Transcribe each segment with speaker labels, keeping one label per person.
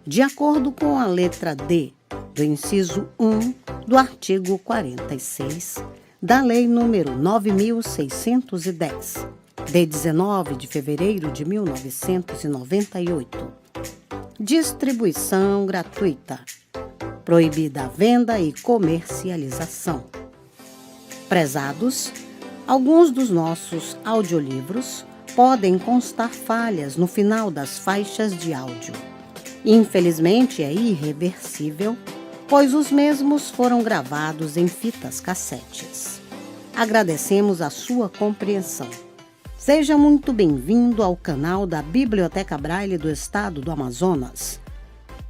Speaker 1: de acordo com a letra D do inciso 1 do artigo 46 da Lei nº 9.610, de 19 de fevereiro de 1998. Distribuição gratuita. Proibida a venda e comercialização. Prezados, alguns dos nossos audiolivros podem constar falhas no final das faixas de áudio. Infelizmente, é irreversível, pois os mesmos foram gravados em fitas cassetes. Agradecemos a sua compreensão. Seja muito bem-vindo ao canal da Biblioteca Braille do Estado do Amazonas.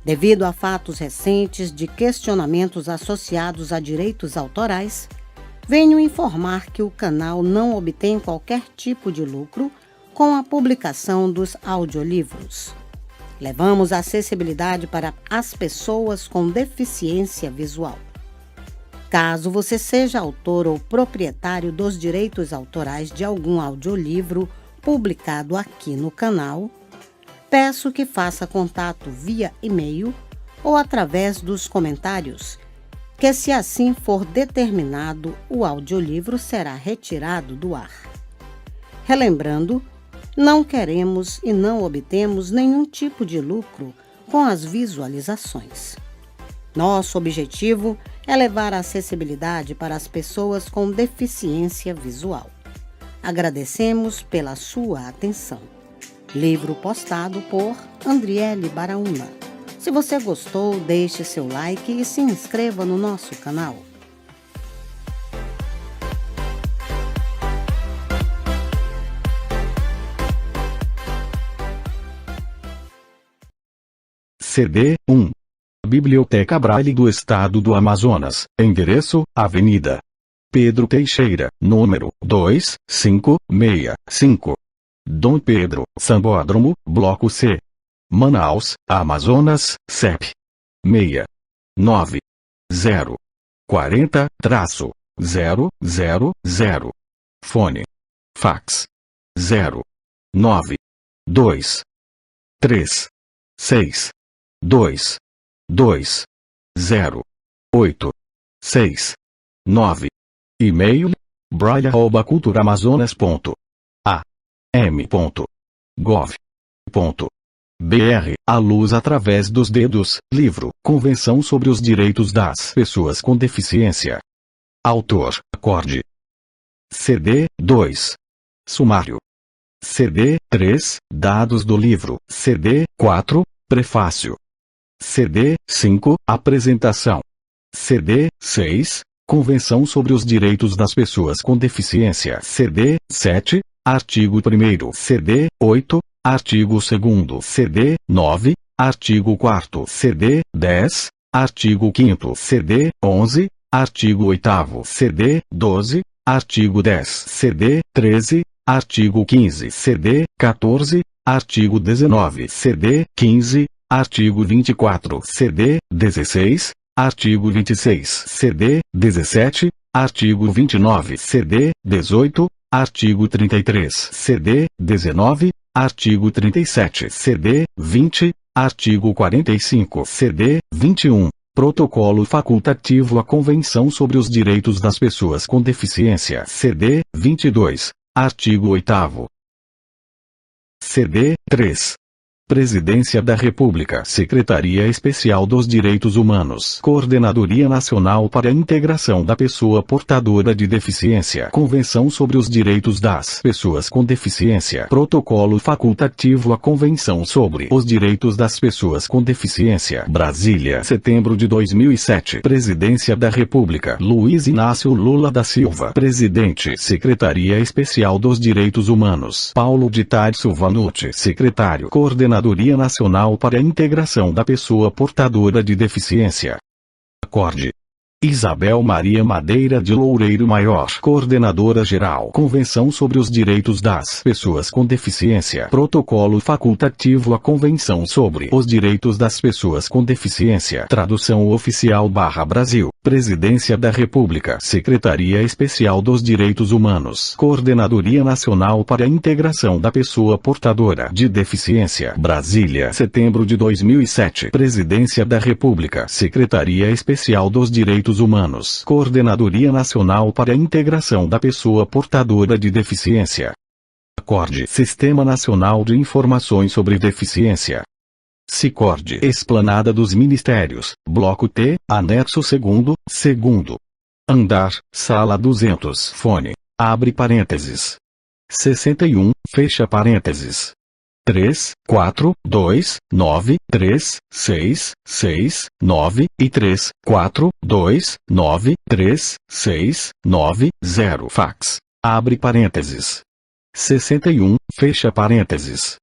Speaker 1: Devido a fatos recentes de questionamentos associados a direitos autorais, venho informar que o canal não obtém qualquer tipo de lucro com a publicação dos audiolivros. Levamos a acessibilidade para as pessoas com deficiência visual. Caso você seja autor ou proprietário dos direitos autorais de algum audiolivro publicado aqui no canal, peço que faça contato via e-mail ou através dos comentários, que, se assim for determinado, o audiolivro será retirado do ar. Relembrando, não queremos e não obtemos nenhum tipo de lucro com as visualizações. Nosso objetivo é levar a acessibilidade para as pessoas com deficiência visual. Agradecemos pela sua atenção. Livro postado por Andriele Baraúna. Se você gostou, deixe seu like e se inscreva no nosso canal.
Speaker 2: CD 1. Biblioteca Braille do Estado do Amazonas. Endereço: Avenida Pedro Teixeira, número 2565. Dom Pedro, Sambódromo, Bloco C. Manaus, Amazonas, CEP. 69040-000. Fone. Fax. 09236208669. E-mail: braille@culturamazonas.am.gov.br. A luz através dos dedos. Livro: Convenção sobre os Direitos das Pessoas com Deficiência. Autor: Acorde. CD 2. Sumário. CD 3. Dados do livro. CD 4. Prefácio. CD 5. Apresentação. CD 6. Convenção sobre os Direitos das Pessoas com Deficiência. CD 7. Artigo 1º. CD 8. Artigo 2º. CD 9. Artigo 4º. CD 10. Artigo 5º. CD 11. Artigo 8º. CD 12. Artigo 10. CD 13. Artigo 15. CD 14. Artigo 19. CD 15. Artigo 24. CD 16. Artigo 26. CD 17. Artigo 29. CD 18. Artigo 33. CD 19. Artigo 37. CD 20. Artigo 45. CD 21. Protocolo facultativo à Convenção sobre os Direitos das Pessoas com Deficiência. CD 22. Artigo 8º. CD 3. Presidência da República, Secretaria Especial dos Direitos Humanos, Coordenadoria Nacional para a Integração da Pessoa Portadora de Deficiência, Convenção sobre os Direitos das Pessoas com Deficiência, Protocolo Facultativo à Convenção sobre os Direitos das Pessoas com Deficiência, Brasília, setembro de 2007. Presidência da República, Luiz Inácio Lula da Silva, Presidente, Secretaria Especial dos Direitos Humanos, Paulo de Tarso Vanucci, Secretário, Coordenadoria Nacional para a Integração da Pessoa Portadora de Deficiência. Acorde. Isabel Maria Madeira de Loureiro Maior, Coordenadora Geral, Convenção sobre os Direitos das Pessoas com Deficiência, Protocolo Facultativo à Convenção sobre os Direitos das Pessoas com Deficiência, Tradução Oficial /Brasil. Presidência da República, Secretaria Especial dos Direitos Humanos, Coordenadoria Nacional para a Integração da Pessoa Portadora de Deficiência, Brasília, setembro de 2007. Presidência da República, Secretaria Especial dos Direitos Humanos, Coordenadoria Nacional para a Integração da Pessoa Portadora de Deficiência. CORD, Sistema Nacional de Informações sobre Deficiência. SICORD, Esplanada dos Ministérios, Bloco T, Anexo 2º, Andar, Sala 200. Fone, abre parênteses. 61, fecha parênteses. 3, 4, 2, 9, 3, 6, 6, 9, e 3, 4, 2, 9, 3, 6, 9, 0. Fax, abre parênteses. 61, fecha parênteses.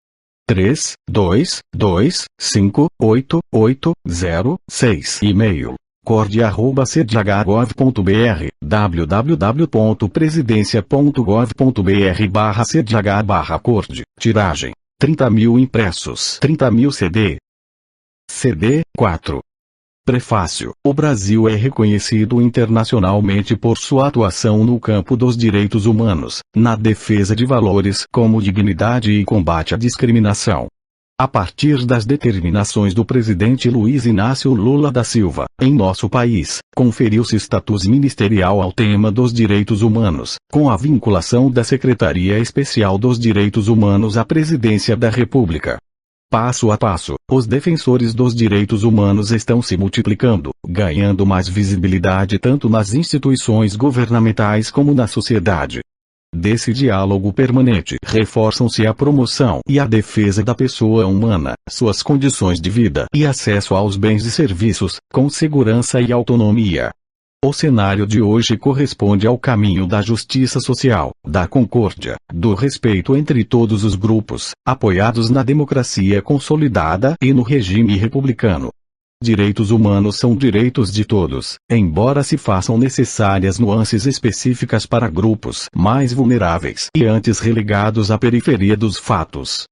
Speaker 2: 3, 2, 2, 5, 8, 8, 0, 6. E-mail, cord@cdh.gov.br, www.presidencia.gov.br/cdh/cord. Tiragem, 30.000 impressos, 30.000 CD. CD, 4. Prefácio. O Brasil é reconhecido internacionalmente por sua atuação no campo dos direitos humanos, na defesa de valores como dignidade e combate à discriminação. A partir das determinações do presidente Luiz Inácio Lula da Silva, em nosso país, conferiu-se status ministerial ao tema dos direitos humanos, com a vinculação da Secretaria Especial dos Direitos Humanos à Presidência da República. Passo a passo, os defensores dos direitos humanos estão se multiplicando, ganhando mais visibilidade tanto nas instituições governamentais como na sociedade. Desse diálogo permanente reforçam-se a promoção e a defesa da pessoa humana, suas condições de vida e acesso aos bens e serviços, com segurança e autonomia. O cenário de hoje corresponde ao caminho da justiça social, da concórdia, do respeito entre todos os grupos, apoiados na democracia consolidada e no regime republicano. Direitos humanos são direitos de todos, embora se façam necessárias nuances específicas para grupos mais vulneráveis e antes relegados à periferia dos fatos.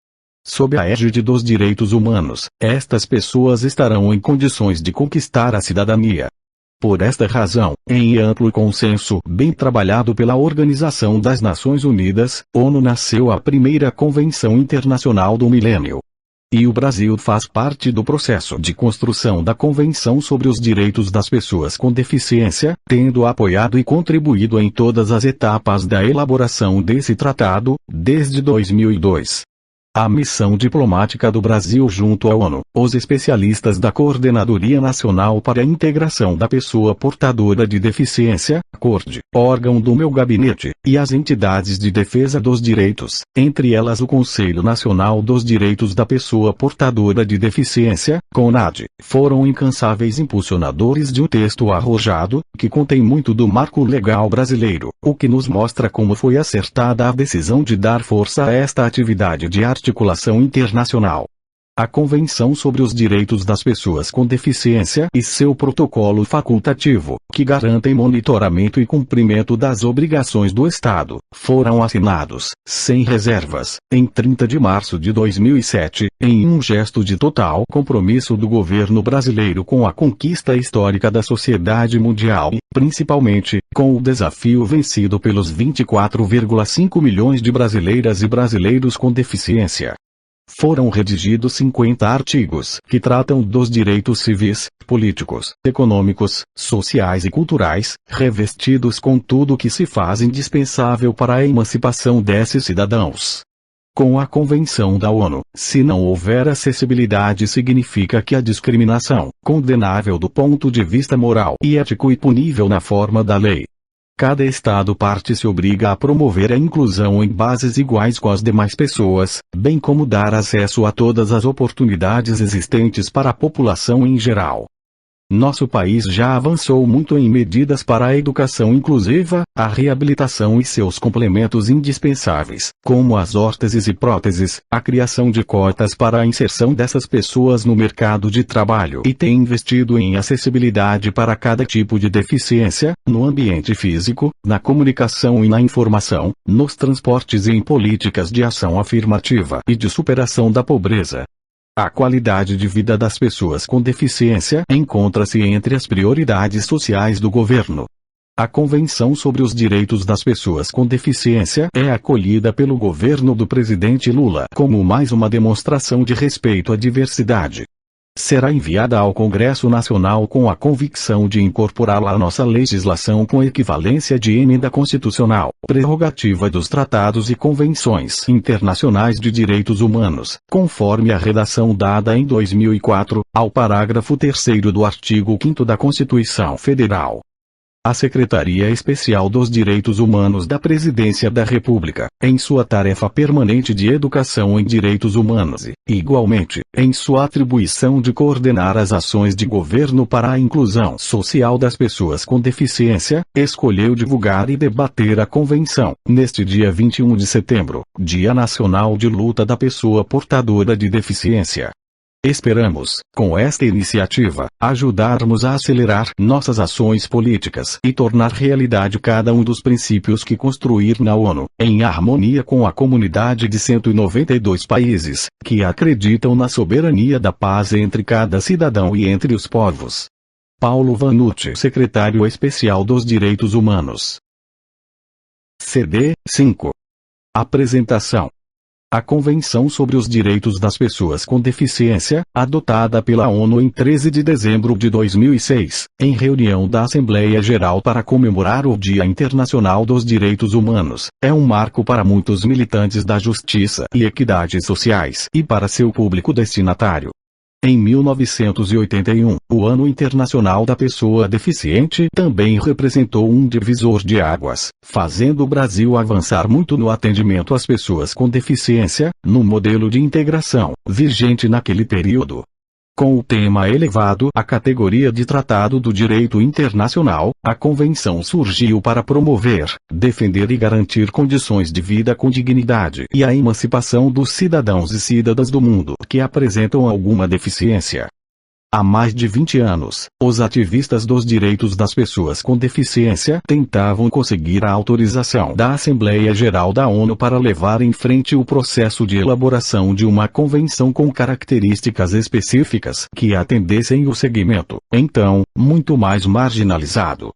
Speaker 2: Sob a égide dos direitos humanos, estas pessoas estarão em condições de conquistar a cidadania. Por esta razão, em amplo consenso bem trabalhado pela Organização das Nações Unidas, ONU, nasceu a primeira Convenção Internacional do Milênio. E o Brasil faz parte do processo de construção da Convenção sobre os Direitos das Pessoas com Deficiência, tendo apoiado e contribuído em todas as etapas da elaboração desse tratado, desde 2002. A missão diplomática do Brasil junto à ONU, os especialistas da Coordenadoria Nacional para a Integração da Pessoa Portadora de Deficiência, CORD, órgão do meu gabinete, e as entidades de defesa dos direitos, entre elas o Conselho Nacional dos Direitos da Pessoa Portadora de Deficiência, CONAD, foram incansáveis impulsionadores de um texto arrojado, que contém muito do marco legal brasileiro, o que nos mostra como foi acertada a decisão de dar força a esta atividade de articulação internacional. A Convenção sobre os Direitos das Pessoas com Deficiência e seu protocolo facultativo, que garantem monitoramento e cumprimento das obrigações do Estado, foram assinados, sem reservas, em 30 de março de 2007, em um gesto de total compromisso do governo brasileiro com a conquista histórica da sociedade mundial e, principalmente, com o desafio vencido pelos 24,5 milhões de brasileiras e brasileiros com deficiência. Foram redigidos 50 artigos que tratam dos direitos civis, políticos, econômicos, sociais e culturais, revestidos com tudo que se faz indispensável para a emancipação desses cidadãos. Com a Convenção da ONU, se não houver acessibilidade, significa que a discriminação, condenável do ponto de vista moral e ético e punível na forma da lei. Cada Estado-parte se obriga a promover a inclusão em bases iguais com as demais pessoas, bem como dar acesso a todas as oportunidades existentes para a população em geral. Nosso país já avançou muito em medidas para a educação inclusiva, a reabilitação e seus complementos indispensáveis, como as órteses e próteses, a criação de cotas para a inserção dessas pessoas no mercado de trabalho e tem investido em acessibilidade para cada tipo de deficiência, no ambiente físico, na comunicação e na informação, nos transportes e em políticas de ação afirmativa e de superação da pobreza. A qualidade de vida das pessoas com deficiência encontra-se entre as prioridades sociais do governo. A Convenção sobre os Direitos das Pessoas com Deficiência é acolhida pelo governo do presidente Lula como mais uma demonstração de respeito à diversidade. Será enviada ao Congresso Nacional com a convicção de incorporá-la à nossa legislação com equivalência de emenda constitucional, prerrogativa dos tratados e convenções internacionais de direitos humanos, conforme a redação dada em 2004, ao parágrafo 3º do artigo 5º da Constituição Federal. A Secretaria Especial dos Direitos Humanos da Presidência da República, em sua tarefa permanente de educação em direitos humanos e, igualmente, em sua atribuição de coordenar as ações de governo para a inclusão social das pessoas com deficiência, escolheu divulgar e debater a Convenção, neste dia 21 de setembro, Dia Nacional de Luta da Pessoa Portadora de Deficiência. Esperamos, com esta iniciativa, ajudarmos a acelerar nossas ações políticas e tornar realidade cada um dos princípios que construir na ONU, em harmonia com a comunidade de 192 países, que acreditam na soberania da paz entre cada cidadão e entre os povos. Paulo Vanucci, Secretário Especial dos Direitos Humanos. CD 5. Apresentação. A Convenção sobre os Direitos das Pessoas com Deficiência, adotada pela ONU em 13 de dezembro de 2006, em reunião da Assembleia Geral para comemorar o Dia Internacional dos Direitos Humanos, é um marco para muitos militantes da justiça e equidade sociais e para seu público destinatário. Em 1981, o Ano Internacional da Pessoa Deficiente também representou um divisor de águas, fazendo o Brasil avançar muito no atendimento às pessoas com deficiência, no modelo de integração vigente naquele período. Com o tema elevado à categoria de Tratado do Direito Internacional, a Convenção surgiu para promover, defender e garantir condições de vida com dignidade e a emancipação dos cidadãos e cidadãs do mundo que apresentam alguma deficiência. Há mais de 20 anos, os ativistas dos direitos das pessoas com deficiência tentavam conseguir a autorização da Assembleia Geral da ONU para levar em frente o processo de elaboração de uma convenção com características específicas que atendessem o segmento, então, muito mais marginalizado.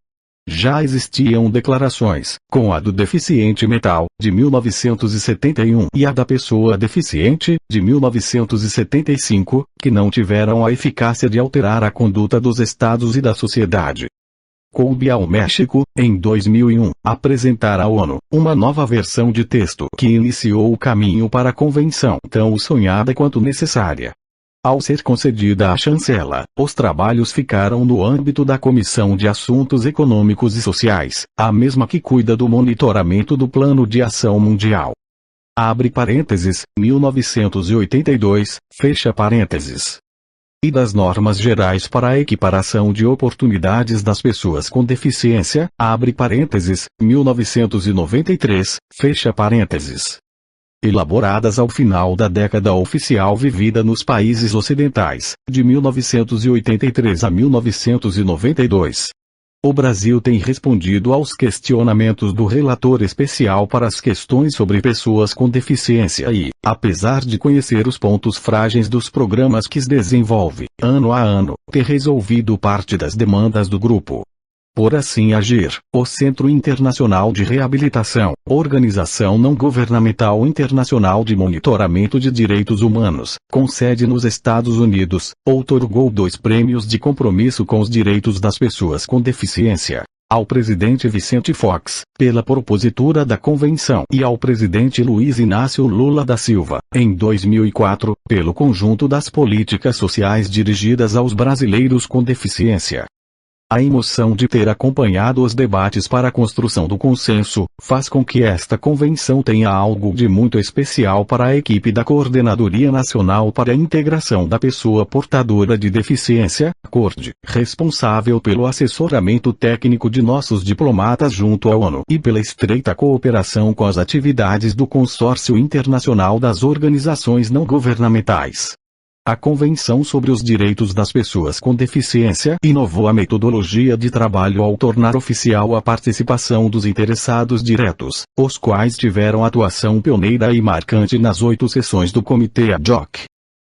Speaker 2: Já existiam declarações, como a do deficiente mental, de 1971, e a da pessoa deficiente, de 1975, que não tiveram a eficácia de alterar a conduta dos estados e da sociedade. Coube ao México, em 2001, apresentar à ONU uma nova versão de texto que iniciou o caminho para a convenção tão sonhada quanto necessária. Ao ser concedida a chancela, os trabalhos ficaram no âmbito da Comissão de Assuntos Econômicos e Sociais, a mesma que cuida do monitoramento do Plano de Ação Mundial. Abre parênteses, 1982, fecha parênteses. E das normas gerais para a equiparação de oportunidades das pessoas com deficiência, abre parênteses, 1993, fecha parênteses. Elaboradas ao final da década oficial vivida nos países ocidentais, de 1983 a 1992. O Brasil tem respondido aos questionamentos do relator especial para as questões sobre pessoas com deficiência e, apesar de conhecer os pontos frágeis dos programas que desenvolve, ano a ano, ter resolvido parte das demandas do grupo. Por assim agir, o Centro Internacional de Reabilitação, organização não governamental internacional de monitoramento de direitos humanos, com sede nos Estados Unidos, outorgou 2 prêmios de compromisso com os direitos das pessoas com deficiência. Ao presidente Vicente Fox, pela propositura da convenção, e ao presidente Luiz Inácio Lula da Silva, em 2004, pelo conjunto das políticas sociais dirigidas aos brasileiros com deficiência. A emoção de ter acompanhado os debates para a construção do consenso, faz com que esta convenção tenha algo de muito especial para a equipe da Coordenadoria Nacional para a Integração da Pessoa Portadora de Deficiência, CORD, responsável pelo assessoramento técnico de nossos diplomatas junto à ONU e pela estreita cooperação com as atividades do Consórcio Internacional das Organizações Não Governamentais. A Convenção sobre os Direitos das Pessoas com Deficiência inovou a metodologia de trabalho ao tornar oficial a participação dos interessados diretos, os quais tiveram atuação pioneira e marcante nas 8 sessões do Comitê ad hoc.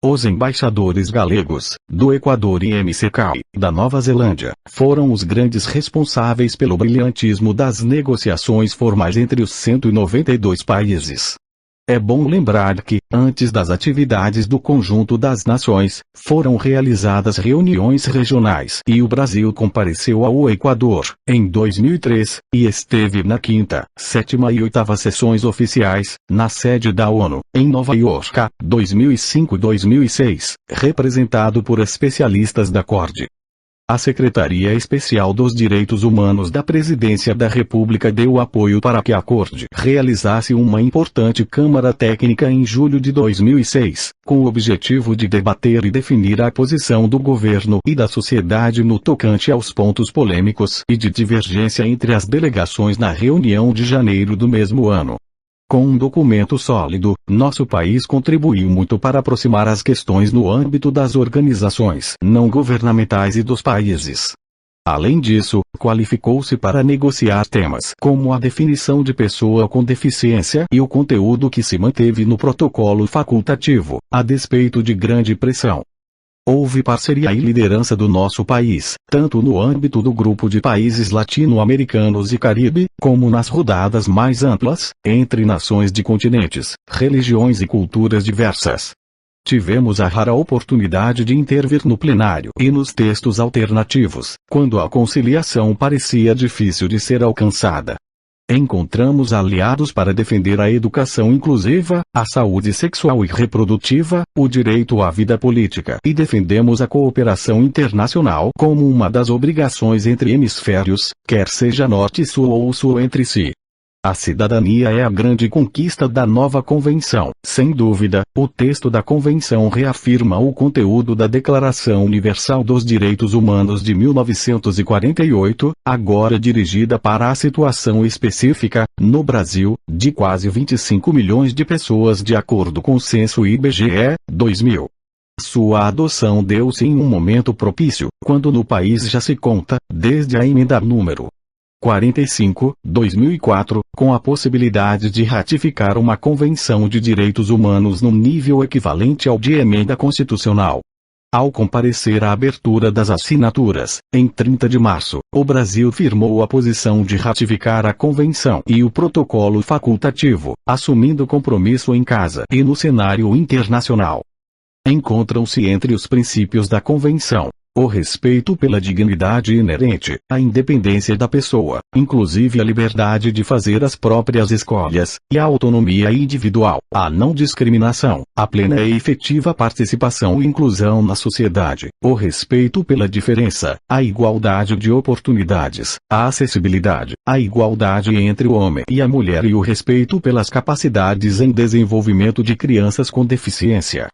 Speaker 2: Os embaixadores galegos, do Equador e MCK, da Nova Zelândia, foram os grandes responsáveis pelo brilhantismo das negociações formais entre os 192 países. É bom lembrar que, antes das atividades do Conjunto das Nações, foram realizadas reuniões regionais e o Brasil compareceu ao Equador, em 2003, e esteve na 5ª, 7ª e 8ª sessões oficiais, na sede da ONU, em Nova York, 2005-2006, representado por especialistas da CORD. A Secretaria Especial dos Direitos Humanos da Presidência da República deu apoio para que a CORD realizasse uma importante Câmara Técnica em julho de 2006, com o objetivo de debater e definir a posição do governo e da sociedade no tocante aos pontos polêmicos e de divergência entre as delegações na reunião de janeiro do mesmo ano. Com um documento sólido, nosso país contribuiu muito para aproximar as questões no âmbito das organizações não governamentais e dos países. Além disso, qualificou-se para negociar temas como a definição de pessoa com deficiência e o conteúdo que se manteve no protocolo facultativo, a despeito de grande pressão. Houve parceria e liderança do nosso país, tanto no âmbito do grupo de países latino-americanos e Caribe, como nas rodadas mais amplas, entre nações de continentes, religiões e culturas diversas. Tivemos a rara oportunidade de intervir no plenário e nos textos alternativos, quando a conciliação parecia difícil de ser alcançada. Encontramos aliados para defender a educação inclusiva, a saúde sexual e reprodutiva, o direito à vida política e defendemos a cooperação internacional como uma das obrigações entre hemisférios, quer seja norte-sul ou sul entre si. A cidadania é a grande conquista da nova convenção. Sem dúvida, o texto da convenção reafirma o conteúdo da Declaração Universal dos Direitos Humanos de 1948, agora dirigida para a situação específica, no Brasil, de quase 25 milhões de pessoas de acordo com o censo IBGE, 2000. Sua adoção deu-se em um momento propício, quando no país já se conta, desde a emenda número 45, 2004, com a possibilidade de ratificar uma Convenção de Direitos Humanos no nível equivalente ao de emenda constitucional. Ao comparecer à abertura das assinaturas, em 30 de março, o Brasil firmou a posição de ratificar a Convenção e o protocolo facultativo, assumindo compromisso em casa e no cenário internacional. Encontram-se entre os princípios da Convenção o respeito pela dignidade inerente, a independência da pessoa, inclusive a liberdade de fazer as próprias escolhas, e a autonomia individual, a não discriminação, a plena e efetiva participação e inclusão na sociedade, o respeito pela diferença, a igualdade de oportunidades, a acessibilidade, a igualdade entre o homem e a mulher e o respeito pelas capacidades em desenvolvimento de crianças com deficiência.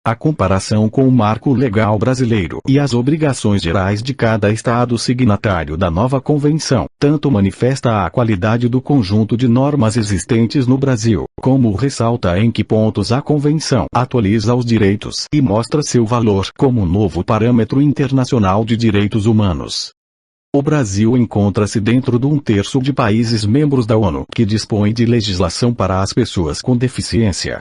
Speaker 2: A comparação com o marco legal brasileiro e as obrigações gerais de cada Estado signatário da nova Convenção, tanto manifesta a qualidade do conjunto de normas existentes no Brasil, como ressalta em que pontos a Convenção atualiza os direitos e mostra seu valor como novo parâmetro internacional de direitos humanos. O Brasil encontra-se dentro de 1/3 de países membros da ONU que dispõe de legislação para as pessoas com deficiência.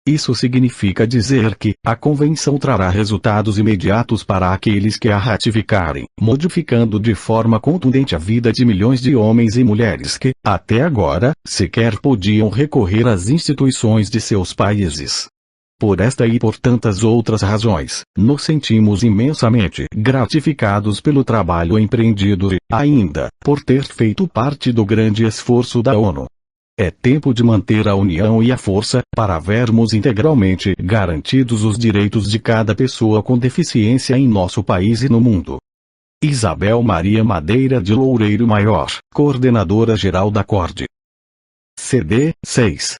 Speaker 2: Isso significa dizer que a Convenção trará resultados imediatos para aqueles que a ratificarem, modificando de forma contundente a vida de milhões de homens e mulheres que, até agora, sequer podiam recorrer às instituições de seus países. Por esta e por tantas outras razões, nos sentimos imensamente gratificados pelo trabalho empreendido e, ainda, por ter feito parte do grande esforço da ONU. É tempo de manter a união e a força, para vermos integralmente garantidos os direitos de cada pessoa com deficiência em nosso país e no mundo. Isabel Maria Madeira de Loureiro Maior, Coordenadora-Geral da CORD. CD 6.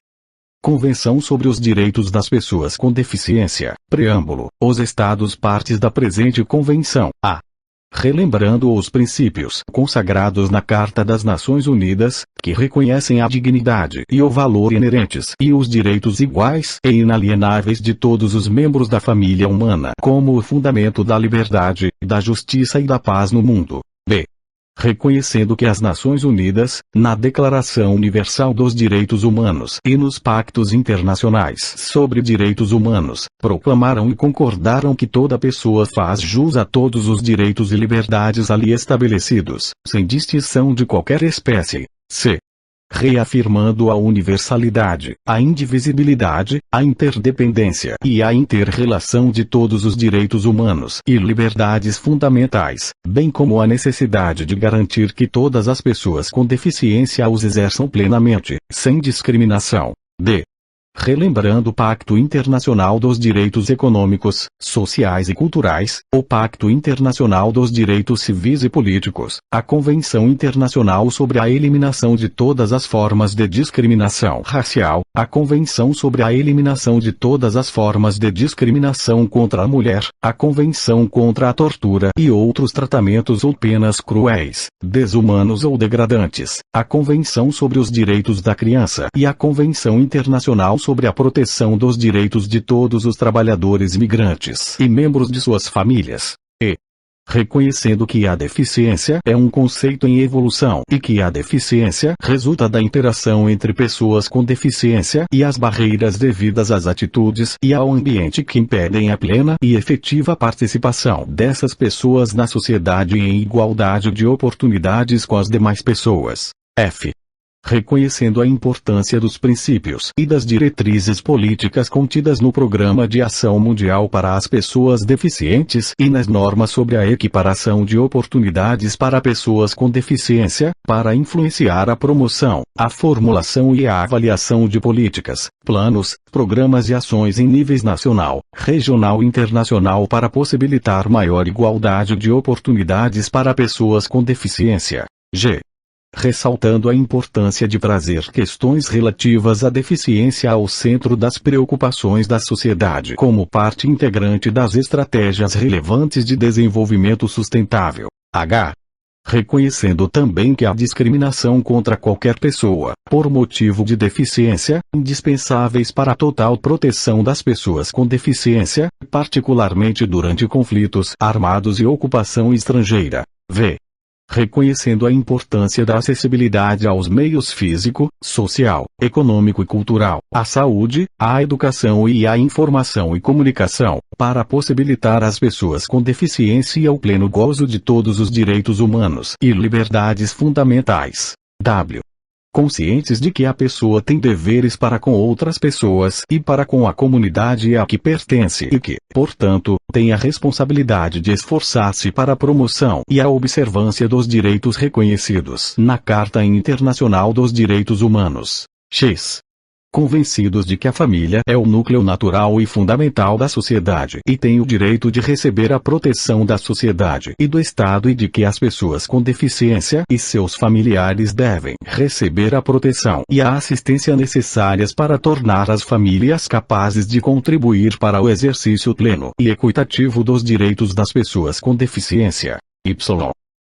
Speaker 2: Convenção sobre os Direitos das Pessoas com Deficiência. Preâmbulo. Os Estados partes da presente Convenção. A. Relembrando os princípios consagrados na Carta das Nações Unidas, que reconhecem a dignidade e o valor inerentes e os direitos iguais e inalienáveis de todos os membros da família humana como o fundamento da liberdade, da justiça e da paz no mundo. B. reconhecendo que as Nações Unidas, na Declaração Universal dos Direitos Humanos e nos pactos internacionais sobre direitos humanos, proclamaram e concordaram que toda pessoa faz jus a todos os direitos e liberdades ali estabelecidos, sem distinção de qualquer espécie. C. Reafirmando a universalidade, a indivisibilidade, a interdependência e a inter-relação de todos os direitos humanos e liberdades fundamentais, bem como a necessidade de garantir que todas as pessoas com deficiência os exerçam plenamente, sem discriminação. D. Relembrando o Pacto Internacional dos Direitos Econômicos, Sociais e Culturais, o Pacto Internacional dos Direitos Civis e Políticos, a Convenção Internacional sobre a Eliminação de todas as formas de discriminação racial, a Convenção sobre a Eliminação de todas as formas de discriminação contra a mulher, a Convenção contra a Tortura e outros tratamentos ou penas cruéis, desumanos ou degradantes, a Convenção sobre os Direitos da Criança e a Convenção Internacional sobre a proteção dos direitos de todos os trabalhadores migrantes e membros de suas famílias. E. Reconhecendo que a deficiência é um conceito em evolução e que a deficiência resulta da interação entre pessoas com deficiência e as barreiras devidas às atitudes e ao ambiente que impedem a plena e efetiva participação dessas pessoas na sociedade em igualdade de oportunidades com as demais pessoas. F. Reconhecendo a importância dos princípios e das diretrizes políticas contidas no Programa de Ação Mundial para as Pessoas Deficientes e nas normas sobre a equiparação de oportunidades para pessoas com deficiência, para influenciar a promoção, a formulação e a avaliação de políticas, planos, programas e ações em níveis nacional, regional e internacional para possibilitar maior igualdade de oportunidades para pessoas com deficiência. G. Ressaltando a importância de trazer questões relativas à deficiência ao centro das preocupações da sociedade como parte integrante das estratégias relevantes de desenvolvimento sustentável. H. Reconhecendo também que a discriminação contra qualquer pessoa, por motivo de deficiência, indispensáveis para a total proteção das pessoas com deficiência, particularmente durante conflitos armados e ocupação estrangeira. V. Reconhecendo a importância da acessibilidade aos meios físico, social, econômico e cultural, à saúde, à educação e à informação e comunicação, para possibilitar às pessoas com deficiência o pleno gozo de todos os direitos humanos e liberdades fundamentais. W. Conscientes de que a pessoa tem deveres para com outras pessoas e para com a comunidade a que pertence e que, portanto, tem a responsabilidade de esforçar-se para a promoção e a observância dos direitos reconhecidos na Carta Internacional dos Direitos Humanos. X. Convencidos de que a família é o núcleo natural e fundamental da sociedade e tem o direito de receber a proteção da sociedade e do Estado e de que as pessoas com deficiência e seus familiares devem receber a proteção e a assistência necessárias para tornar as famílias capazes de contribuir para o exercício pleno e equitativo dos direitos das pessoas com deficiência. Y.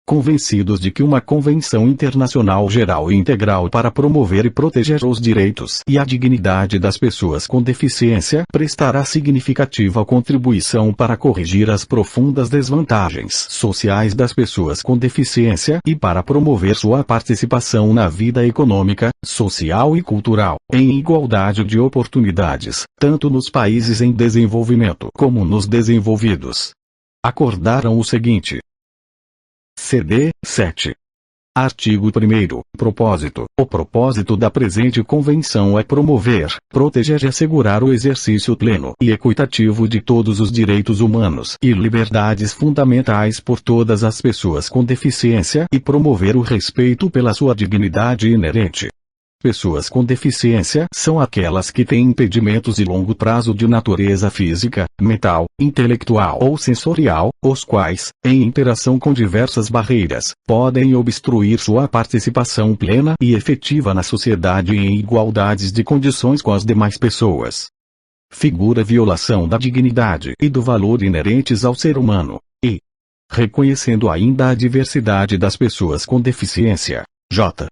Speaker 2: Convencidos de que uma Convenção Internacional Geral e Integral para promover e proteger os direitos e a dignidade das pessoas com deficiência prestará significativa contribuição para corrigir as profundas desvantagens sociais das pessoas com deficiência e para promover sua participação na vida econômica, social e cultural, em igualdade de oportunidades, tanto nos países em desenvolvimento como nos desenvolvidos. Acordaram o seguinte. CD 7. Artigo 1º. Propósito. O propósito da presente convenção é promover, proteger e assegurar o exercício pleno e equitativo de todos os direitos humanos e liberdades fundamentais por todas as pessoas com deficiência e promover o respeito pela sua dignidade inerente. Pessoas com deficiência são aquelas que têm impedimentos de longo prazo de natureza física, mental, intelectual ou sensorial, os quais, em interação com diversas barreiras, podem obstruir sua participação plena e efetiva na sociedade em igualdades de condições com as demais pessoas. Figura violação da dignidade e do valor inerentes ao ser humano. E, reconhecendo ainda a diversidade das pessoas com deficiência. J.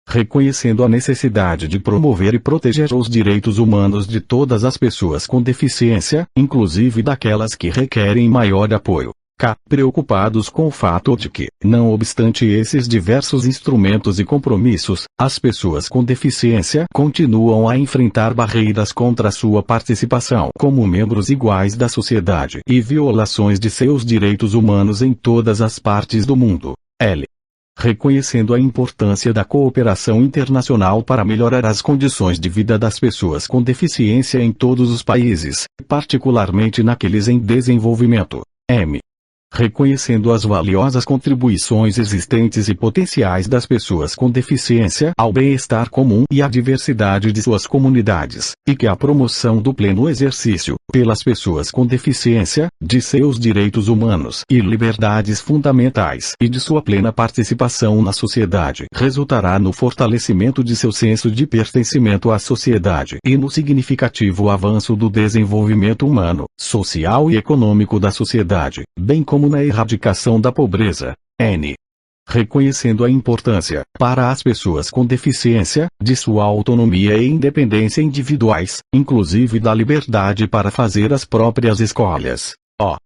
Speaker 2: Reconhecendo a necessidade de promover e proteger os direitos humanos de todas as pessoas com deficiência, inclusive daquelas que requerem maior apoio. K. Preocupados com o fato de que, não obstante esses diversos instrumentos e compromissos, as pessoas com deficiência continuam a enfrentar barreiras contra sua participação como membros iguais da sociedade e violações de seus direitos humanos em todas as partes do mundo. L. Reconhecendo a importância da cooperação internacional para melhorar as condições de vida das pessoas com deficiência em todos os países, particularmente naqueles em desenvolvimento. M. Reconhecendo as valiosas contribuições existentes e potenciais das pessoas com deficiência ao bem-estar comum e à diversidade de suas comunidades, e que a promoção do pleno exercício, pelas pessoas com deficiência, de seus direitos humanos e liberdades fundamentais e de sua plena participação na sociedade resultará no fortalecimento de seu senso de pertencimento à sociedade e no significativo avanço do desenvolvimento humano, social e econômico da sociedade, bem como na erradicação da pobreza. N. Reconhecendo a importância, para as pessoas com deficiência, de sua autonomia e independência individuais, inclusive da liberdade para fazer as próprias escolhas. O.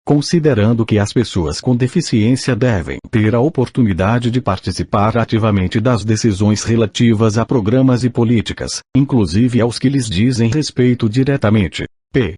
Speaker 2: Considerando que as pessoas com deficiência devem ter a oportunidade de participar ativamente das decisões relativas a programas e políticas, inclusive aos que lhes dizem respeito diretamente. P.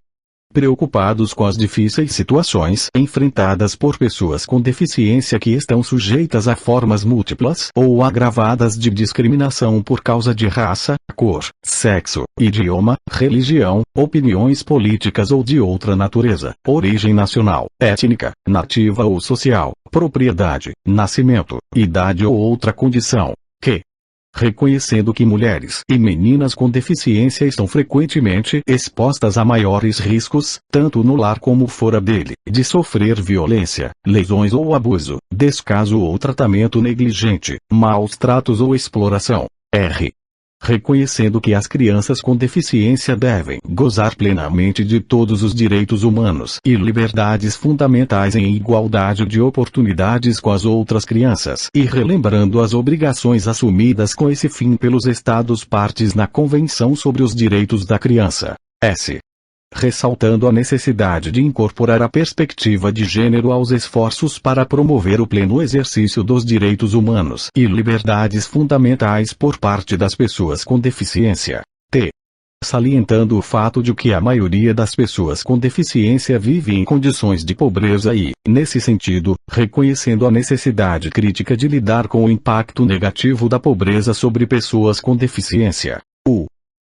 Speaker 2: Preocupados com as difíceis situações enfrentadas por pessoas com deficiência que estão sujeitas a formas múltiplas ou agravadas de discriminação por causa de raça, cor, sexo, idioma, religião, opiniões políticas ou de outra natureza, origem nacional, étnica, nativa ou social, propriedade, nascimento, idade ou outra condição. Q. Reconhecendo que mulheres e meninas com deficiência estão frequentemente expostas a maiores riscos, tanto no lar como fora dele, de sofrer violência, lesões ou abuso, descaso ou tratamento negligente, maus tratos ou exploração. R. Reconhecendo que as crianças com deficiência devem gozar plenamente de todos os direitos humanos e liberdades fundamentais em igualdade de oportunidades com as outras crianças e relembrando as obrigações assumidas com esse fim pelos Estados partes na Convenção sobre os Direitos da Criança. S. Ressaltando a necessidade de incorporar a perspectiva de gênero aos esforços para promover o pleno exercício dos direitos humanos e liberdades fundamentais por parte das pessoas com deficiência. T. Salientando o fato de que a maioria das pessoas com deficiência vive em condições de pobreza e, nesse sentido, reconhecendo a necessidade crítica de lidar com o impacto negativo da pobreza sobre pessoas com deficiência. U.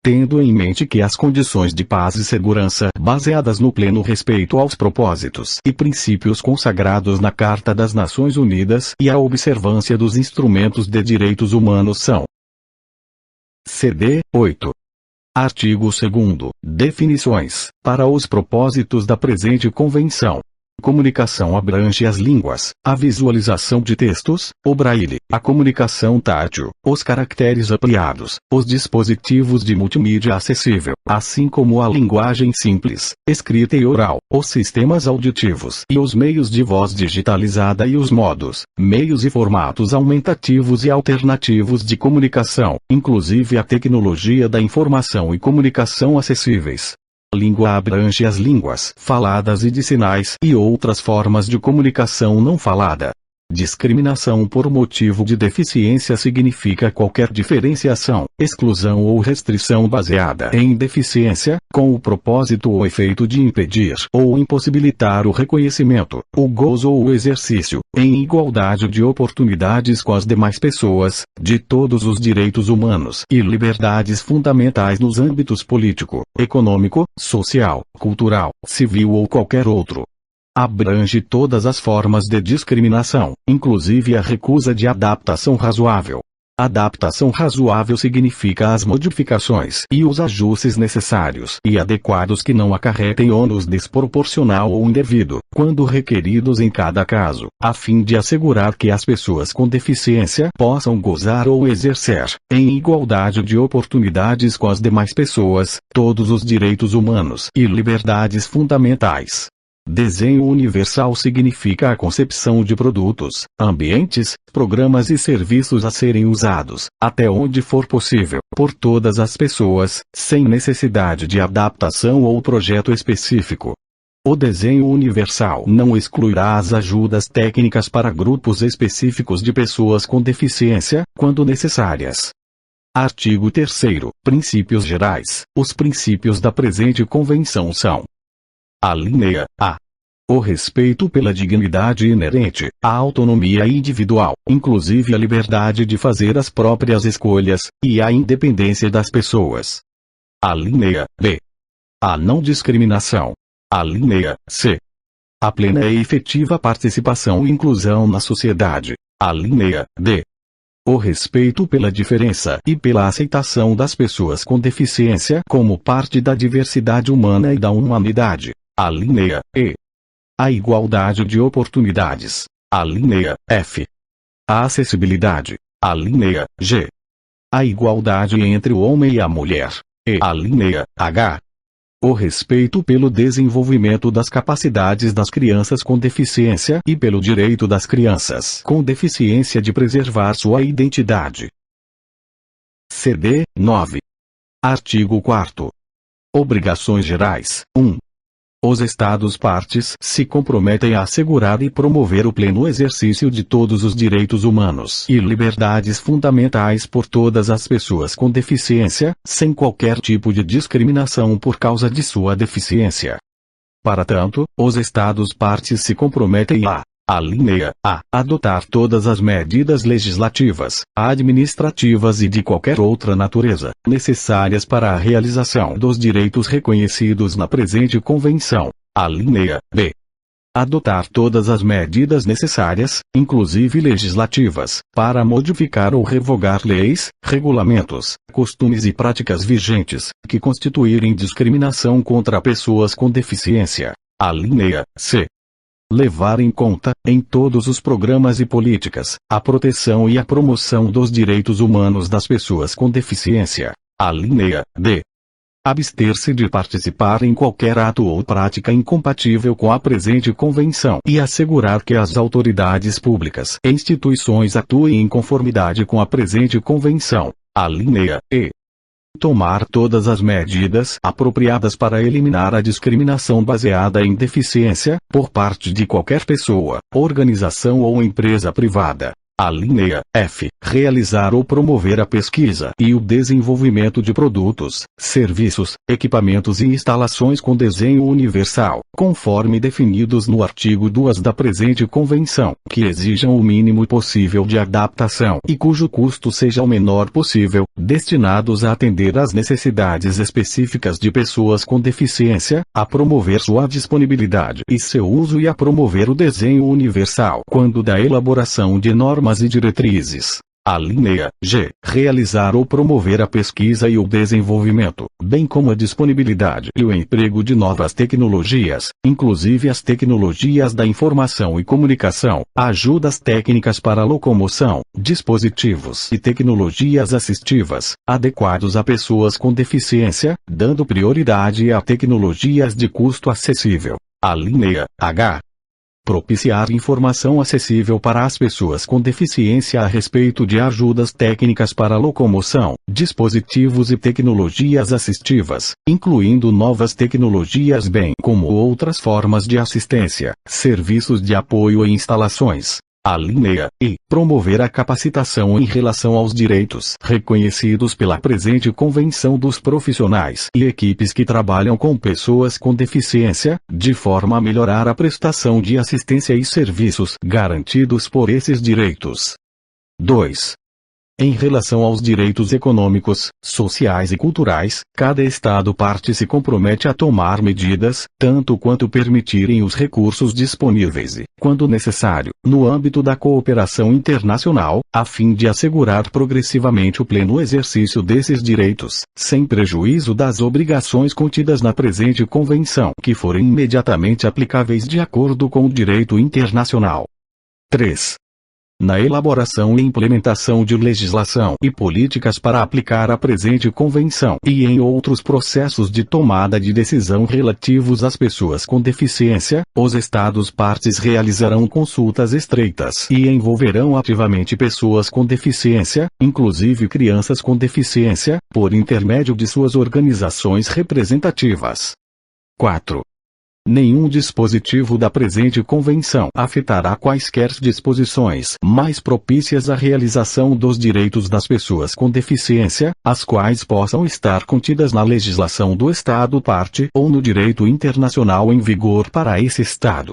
Speaker 2: Tendo em mente que as condições de paz e segurança baseadas no pleno respeito aos propósitos e princípios consagrados na Carta das Nações Unidas e a observância dos instrumentos de direitos humanos são. CD 8. Artigo 2º. Definições. Para os propósitos da presente convenção. Comunicação abrange as línguas, a visualização de textos, o braille, a comunicação tátil, os caracteres ampliados, os dispositivos de multimídia acessível, assim como a linguagem simples, escrita e oral, os sistemas auditivos e os meios de voz digitalizada e os modos, meios e formatos aumentativos e alternativos de comunicação, inclusive a tecnologia da informação e comunicação acessíveis. A língua abrange as línguas faladas e de sinais e outras formas de comunicação não falada. Discriminação por motivo de deficiência significa qualquer diferenciação, exclusão ou restrição baseada em deficiência, com o propósito ou efeito de impedir ou impossibilitar o reconhecimento, o gozo ou o exercício, em igualdade de oportunidades com as demais pessoas, de todos os direitos humanos e liberdades fundamentais nos âmbitos político, econômico, social, cultural, civil ou qualquer outro. Abrange todas as formas de discriminação, inclusive a recusa de adaptação razoável. Adaptação razoável significa as modificações e os ajustes necessários e adequados que não acarretem ônus desproporcional ou indevido, quando requeridos em cada caso, a fim de assegurar que as pessoas com deficiência possam gozar ou exercer, em igualdade de oportunidades com as demais pessoas, todos os direitos humanos e liberdades fundamentais. Desenho universal significa a concepção de produtos, ambientes, programas e serviços a serem usados, até onde for possível, por todas as pessoas, sem necessidade de adaptação ou projeto específico. O desenho universal não excluirá as ajudas técnicas para grupos específicos de pessoas com deficiência, quando necessárias. Artigo 3º. Princípios gerais. Os princípios da presente convenção são: alínea A. O respeito pela dignidade inerente, a autonomia individual, inclusive a liberdade de fazer as próprias escolhas, e a independência das pessoas. Alínea B. A não discriminação. Alínea C. A plena e efetiva participação e inclusão na sociedade. Alínea D. O respeito pela diferença e pela aceitação das pessoas com deficiência como parte da diversidade humana e da humanidade. Alínea E. A igualdade de oportunidades. Alínea F. A acessibilidade. Alínea G. A igualdade entre o homem e a mulher. E alínea H. O respeito pelo desenvolvimento das capacidades das crianças com deficiência e pelo direito das crianças com deficiência de preservar sua identidade. CD 9. Artigo 4º. Obrigações gerais. 1. Os Estados-partes se comprometem a assegurar e promover o pleno exercício de todos os direitos humanos e liberdades fundamentais por todas as pessoas com deficiência, sem qualquer tipo de discriminação por causa de sua deficiência. Para tanto, os Estados-partes se comprometem a: alínea A. Adotar todas as medidas legislativas, administrativas e de qualquer outra natureza, necessárias para a realização dos direitos reconhecidos na presente convenção. Alínea B. Adotar todas as medidas necessárias, inclusive legislativas, para modificar ou revogar leis, regulamentos, costumes e práticas vigentes, que constituírem discriminação contra pessoas com deficiência. Alínea C. Levar em conta, em todos os programas e políticas, a proteção e a promoção dos direitos humanos das pessoas com deficiência. Alínea D. Abster-se de participar em qualquer ato ou prática incompatível com a presente convenção e assegurar que as autoridades públicas e instituições atuem em conformidade com a presente convenção. Alínea E. Tomar todas as medidas apropriadas para eliminar a discriminação baseada em deficiência, por parte de qualquer pessoa, organização ou empresa privada. Alínea F. Realizar ou promover a pesquisa e o desenvolvimento de produtos, serviços, equipamentos e instalações com desenho universal, conforme definidos no artigo 2 da presente convenção, que exijam o mínimo possível de adaptação e cujo custo seja o menor possível, destinados a atender às necessidades específicas de pessoas com deficiência, a promover sua disponibilidade e seu uso e a promover o desenho universal quando da elaboração de normas e diretrizes. Alínea G. Realizar ou promover a pesquisa e o desenvolvimento, bem como a disponibilidade e o emprego de novas tecnologias, inclusive as tecnologias da informação e comunicação, ajudas técnicas para locomoção, dispositivos e tecnologias assistivas, adequados a pessoas com deficiência, dando prioridade a tecnologias de custo acessível. Alínea H. Propiciar informação acessível para as pessoas com deficiência a respeito de ajudas técnicas para locomoção, dispositivos e tecnologias assistivas, incluindo novas tecnologias bem como outras formas de assistência, serviços de apoio e instalações. Alínea I. Promover a capacitação em relação aos direitos reconhecidos pela presente convenção dos profissionais e equipes que trabalham com pessoas com deficiência, de forma a melhorar a prestação de assistência e serviços garantidos por esses direitos. 2. Em relação aos direitos econômicos, sociais e culturais, cada Estado-parte se compromete a tomar medidas, tanto quanto permitirem os recursos disponíveis e, quando necessário, no âmbito da cooperação internacional, a fim de assegurar progressivamente o pleno exercício desses direitos, sem prejuízo das obrigações contidas na presente convenção, que forem imediatamente aplicáveis de acordo com o direito internacional. 3. Na elaboração e implementação de legislação e políticas para aplicar a presente convenção e em outros processos de tomada de decisão relativos às pessoas com deficiência, os Estados-partes realizarão consultas estreitas e envolverão ativamente pessoas com deficiência, inclusive crianças com deficiência, por intermédio de suas organizações representativas. 4. Nenhum dispositivo da presente convenção afetará quaisquer disposições mais propícias à realização dos direitos das pessoas com deficiência, as quais possam estar contidas na legislação do Estado parte ou no direito internacional em vigor para esse Estado.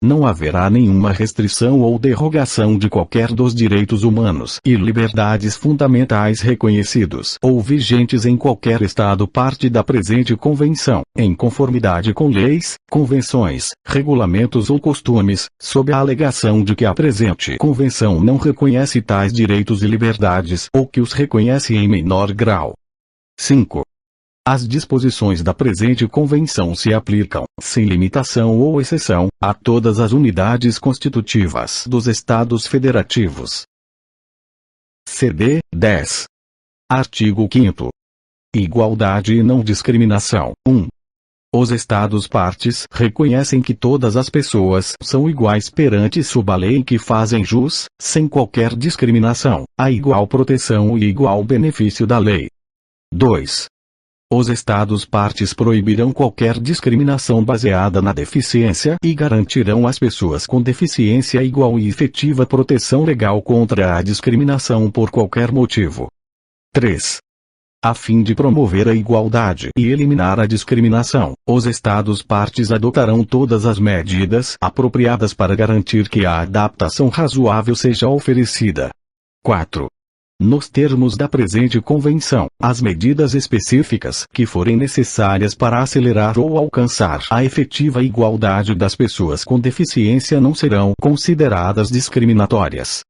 Speaker 2: Não haverá nenhuma restrição ou derrogação de qualquer dos direitos humanos e liberdades fundamentais reconhecidos ou vigentes em qualquer Estado parte da presente convenção, em conformidade com leis, convenções, regulamentos ou costumes, sob a alegação de que a presente convenção não reconhece tais direitos e liberdades ou que os reconhece em menor grau. 5. As disposições da presente convenção se aplicam, sem limitação ou exceção, a todas as unidades constitutivas dos Estados Federativos. CD 10. Artigo 5º. Igualdade e não discriminação. 1. Os Estados partes reconhecem que todas as pessoas são iguais perante sob a lei e que fazem jus, sem qualquer discriminação, a igual proteção e igual benefício da lei. 2. Os Estados partes proibirão qualquer discriminação baseada na deficiência e garantirão às pessoas com deficiência igual e efetiva proteção legal contra a discriminação por qualquer motivo. 3. A fim de promover a igualdade e eliminar a discriminação, os Estados partes adotarão todas as medidas apropriadas para garantir que a adaptação razoável seja oferecida. 4. Nos termos da presente convenção, as medidas específicas que forem necessárias para acelerar ou alcançar a efetiva igualdade das pessoas com deficiência não serão consideradas discriminatórias.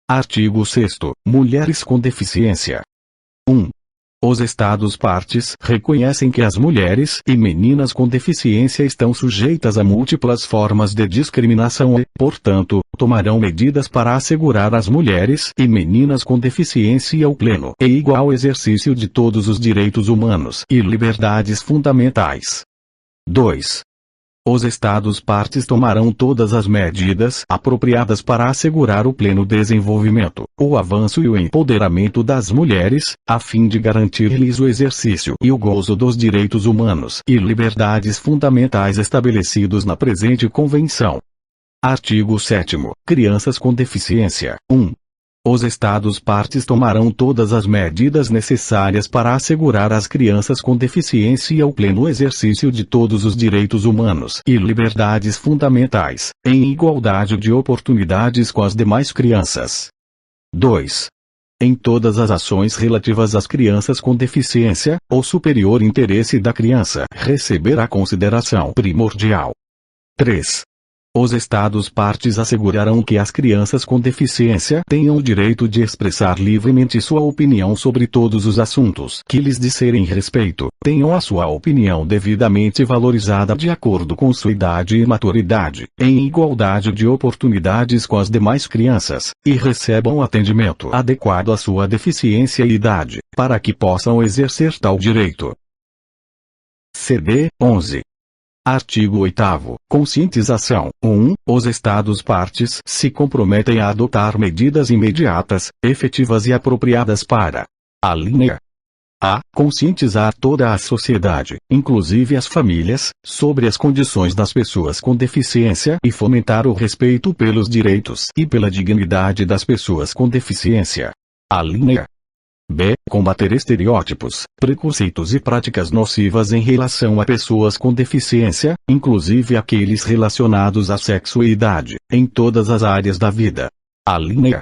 Speaker 2: Artigo 6º. Mulheres com deficiência. 1. Os Estados partes reconhecem que as mulheres e meninas com deficiência estão sujeitas a múltiplas formas de discriminação e, portanto, tomarão medidas para assegurar às mulheres e meninas com deficiência o pleno e igual exercício de todos os direitos humanos e liberdades fundamentais. 2. Os Estados partes tomarão todas as medidas apropriadas para assegurar o pleno desenvolvimento, o avanço e o empoderamento das mulheres, a fim de garantir-lhes o exercício e o gozo dos direitos humanos e liberdades fundamentais estabelecidos na presente convenção. Artigo 7º. Crianças com deficiência. 1. Os Estados partes tomarão todas as medidas necessárias para assegurar às crianças com deficiência o pleno exercício de todos os direitos humanos e liberdades fundamentais, em igualdade de oportunidades com as demais crianças. 2. Em todas as ações relativas às crianças com deficiência, o superior interesse da criança receberá consideração primordial. 3. Os Estados partes assegurarão que as crianças com deficiência tenham o direito de expressar livremente sua opinião sobre todos os assuntos que lhes disserem respeito, tenham a sua opinião devidamente valorizada de acordo com sua idade e maturidade, em igualdade de oportunidades com as demais crianças, e recebam atendimento adequado à sua deficiência e idade, para que possam exercer tal direito. CD 11. Artigo 8º. Conscientização. 1. Os Estados partes se comprometem a adotar medidas imediatas, efetivas e apropriadas para: alínea a. Conscientizar toda a sociedade, inclusive as famílias, sobre as condições das pessoas com deficiência e fomentar o respeito pelos direitos e pela dignidade das pessoas com deficiência. Alínea b. Combater estereótipos, preconceitos e práticas nocivas em relação a pessoas com deficiência, inclusive aqueles relacionados a sexo e idade, em todas as áreas da vida. Alínea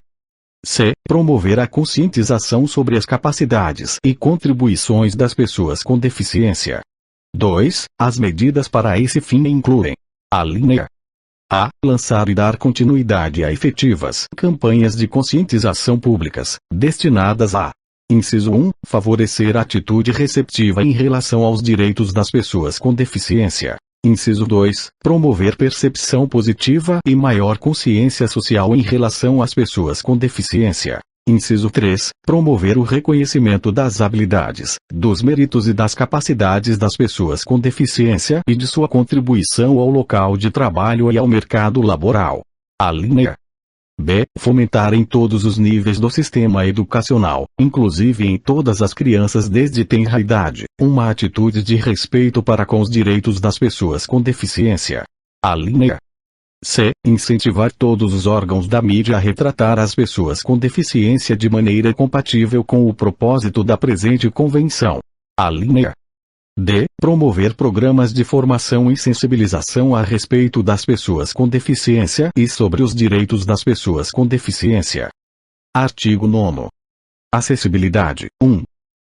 Speaker 2: c. Promover a conscientização sobre as capacidades e contribuições das pessoas com deficiência. 2. As medidas para esse fim incluem: alínea a. Lançar e dar continuidade a efetivas campanhas de conscientização públicas, destinadas a: inciso 1. Favorecer a atitude receptiva em relação aos direitos das pessoas com deficiência. Inciso 2. Promover percepção positiva e maior consciência social em relação às pessoas com deficiência. Inciso 3. Promover o reconhecimento das habilidades, dos méritos e das capacidades das pessoas com deficiência e de sua contribuição ao local de trabalho e ao mercado laboral. Alínea b. Fomentar em todos os níveis do sistema educacional, inclusive em todas as crianças desde tenra idade, uma atitude de respeito para com os direitos das pessoas com deficiência. A linha C. Incentivar todos os órgãos da mídia a retratar as pessoas com deficiência de maneira compatível com o propósito da presente convenção. A linha D. Promover programas de formação e sensibilização a respeito das pessoas com deficiência e sobre os direitos das pessoas com deficiência. Artigo 9º. Acessibilidade. 1.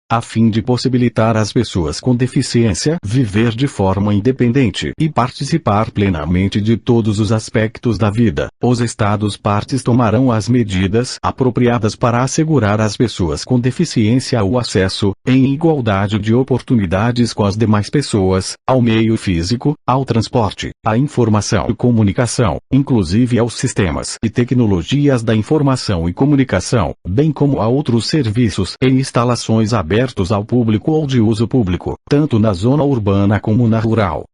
Speaker 2: A fim de possibilitar às pessoas com deficiência viver de forma independente e participar plenamente de todos os aspectos da vida, os Estados-partes tomarão as medidas apropriadas para assegurar às pessoas com deficiência o acesso, em igualdade de oportunidades com as demais pessoas, ao meio físico, ao transporte, à informação e comunicação, inclusive aos sistemas e tecnologias da informação e comunicação, bem como a outros serviços e instalações abertas ao público ou de uso público, tanto na zona urbana como na rural.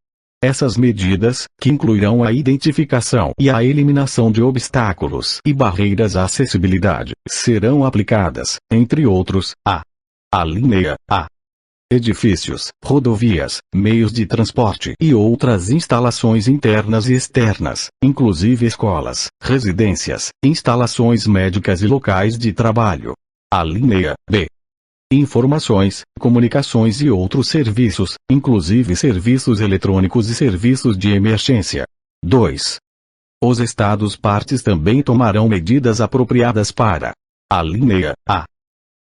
Speaker 2: Essas medidas, que incluirão a identificação e a eliminação de obstáculos e barreiras à acessibilidade, serão aplicadas, entre outros, a linha A. Edifícios, rodovias, meios de transporte e outras instalações internas e externas, inclusive escolas, residências, instalações médicas e locais de trabalho. A linha B. Informações, comunicações e outros serviços, inclusive serviços eletrônicos e serviços de emergência. 2. Os Estados-partes também tomarão medidas apropriadas para a linha A.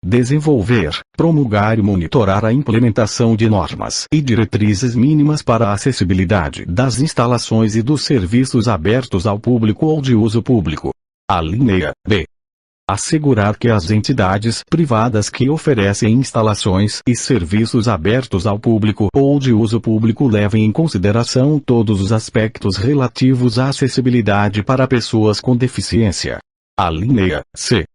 Speaker 2: Desenvolver, promulgar e monitorar a implementação de normas e diretrizes mínimas para a acessibilidade das instalações e dos serviços abertos ao público ou de uso público. A linha B. Assegurar que as entidades privadas que oferecem instalações e serviços abertos ao público ou de uso público levem em consideração todos os aspectos relativos à acessibilidade para pessoas com deficiência. A linha C.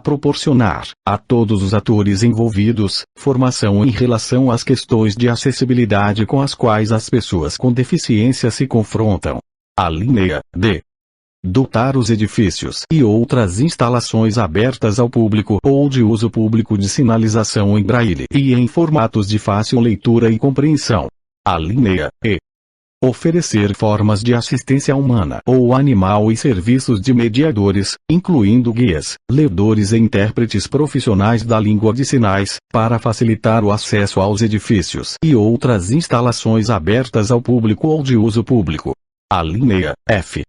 Speaker 2: Proporcionar, a todos os atores envolvidos, formação em relação às questões de acessibilidade com as quais as pessoas com deficiência se confrontam. A linha D. Dotar os edifícios e outras instalações abertas ao público ou de uso público de sinalização em braille e em formatos de fácil leitura e compreensão. A linha E. Oferecer formas de assistência humana ou animal e serviços de mediadores, incluindo guias, ledores e intérpretes profissionais da língua de sinais, para facilitar o acesso aos edifícios e outras instalações abertas ao público ou de uso público. A linha F.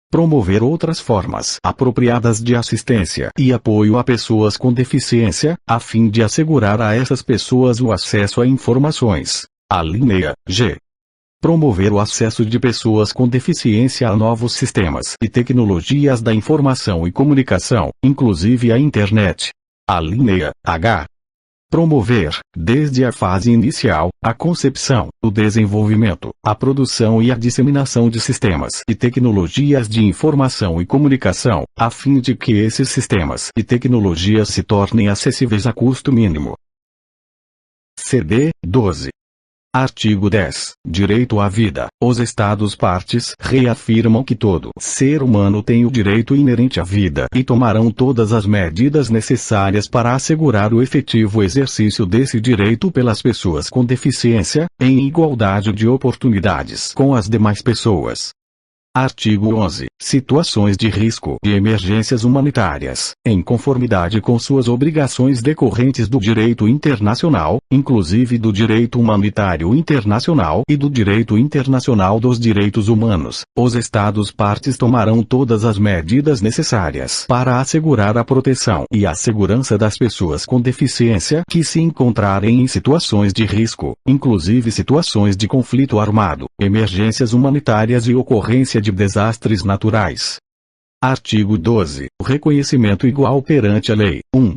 Speaker 2: Promover outras formas apropriadas de assistência e apoio a pessoas com deficiência, a fim de assegurar a essas pessoas o acesso a informações. A linha G. Promover o acesso de pessoas com deficiência a novos sistemas e tecnologias da informação e comunicação, inclusive a internet. A linha H. Promover, desde a fase inicial, a concepção, o desenvolvimento, a produção e a disseminação de sistemas e tecnologias de informação e comunicação, a fim de que esses sistemas e tecnologias se tornem acessíveis a custo mínimo. CD 12. Artigo 10. Direito à vida. Os Estados-partes reafirmam que todo ser humano tem o direito inerente à vida e tomarão todas as medidas necessárias para assegurar o efetivo exercício desse direito pelas pessoas com deficiência, em igualdade de oportunidades com as demais pessoas. Artigo 11. Situações de risco e emergências humanitárias, em conformidade com suas obrigações decorrentes do direito internacional, inclusive do direito humanitário internacional e do direito internacional dos direitos humanos, os Estados-partes tomarão todas as medidas necessárias para assegurar a proteção e a segurança das pessoas com deficiência que se encontrarem em situações de risco, inclusive situações de conflito armado, emergências humanitárias e ocorrência de desastres naturais. Artigo 12. O reconhecimento igual perante a lei. 1.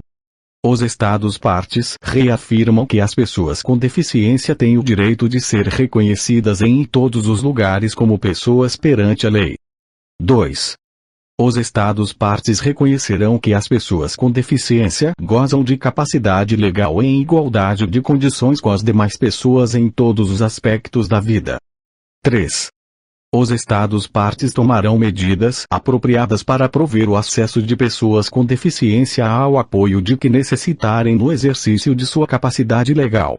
Speaker 2: Os Estados-partes reafirmam que as pessoas com deficiência têm o direito de ser reconhecidas em todos os lugares como pessoas perante a lei. 2. Os Estados-partes reconhecerão que as pessoas com deficiência gozam de capacidade legal em igualdade de condições com as demais pessoas em todos os aspectos da vida. 3. Os Estados partes tomarão medidas apropriadas para prover o acesso de pessoas com deficiência ao apoio de que necessitarem no exercício de sua capacidade legal.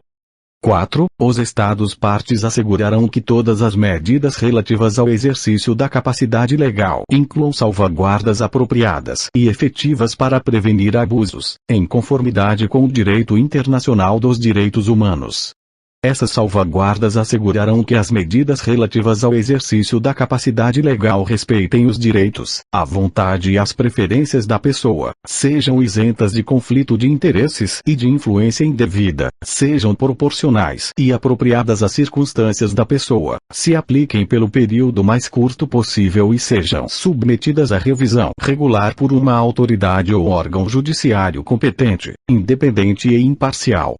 Speaker 2: 4. Os Estados partes assegurarão que todas as medidas relativas ao exercício da capacidade legal incluam salvaguardas apropriadas e efetivas para prevenir abusos, em conformidade com o direito internacional dos direitos humanos. Essas salvaguardas assegurarão que as medidas relativas ao exercício da capacidade legal respeitem os direitos, a vontade e as preferências da pessoa, sejam isentas de conflito de interesses e de influência indevida, sejam proporcionais e apropriadas às circunstâncias da pessoa, se apliquem pelo período mais curto possível e sejam submetidas à revisão regular por uma autoridade ou órgão judiciário competente, independente e imparcial.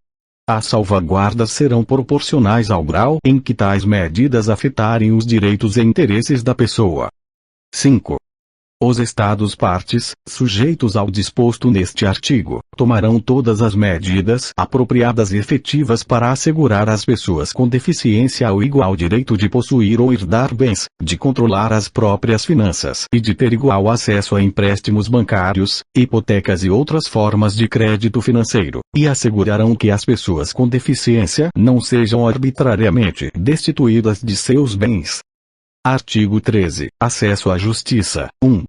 Speaker 2: As salvaguardas serão proporcionais ao grau em que tais medidas afetarem os direitos e interesses da pessoa. 5. Os Estados partes, sujeitos ao disposto neste artigo, tomarão todas as medidas apropriadas e efetivas para assegurar às pessoas com deficiência o igual direito de possuir ou herdar bens, de controlar as próprias finanças e de ter igual acesso a empréstimos bancários, hipotecas e outras formas de crédito financeiro, e assegurarão que as pessoas com deficiência não sejam arbitrariamente destituídas de seus bens. Artigo 13. Acesso à justiça. 1.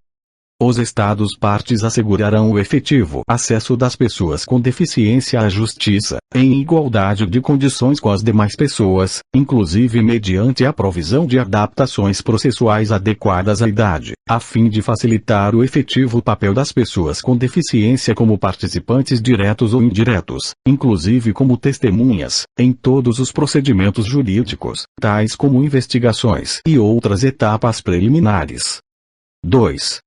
Speaker 2: Os Estados partes assegurarão o efetivo acesso das pessoas com deficiência à justiça, em igualdade de condições com as demais pessoas, inclusive mediante a provisão de adaptações processuais adequadas à idade, a fim de facilitar o efetivo papel das pessoas com deficiência como participantes diretos ou indiretos, inclusive como testemunhas, em todos os procedimentos jurídicos, tais como investigações e outras etapas preliminares. 2.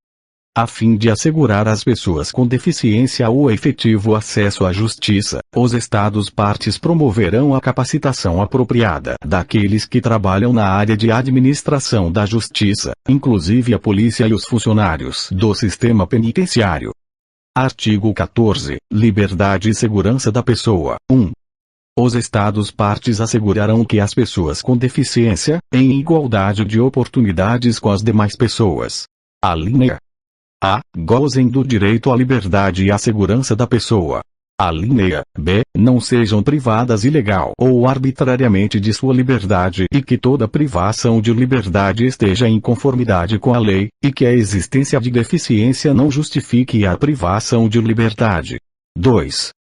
Speaker 2: A fim de assegurar às pessoas com deficiência o efetivo acesso à justiça, os Estados partes promoverão a capacitação apropriada daqueles que trabalham na área de administração da justiça, inclusive a polícia e os funcionários do sistema penitenciário. Artigo 14. Liberdade e segurança da pessoa. 1. Os Estados partes assegurarão que as pessoas com deficiência, em igualdade de oportunidades com as demais pessoas. Alínea A. Gozem do direito à liberdade e à segurança da pessoa. Alínea B. Não sejam privadas ilegal ou arbitrariamente de sua liberdade e que toda privação de liberdade esteja em conformidade com a lei, e que a existência de deficiência não justifique a privação de liberdade. 2.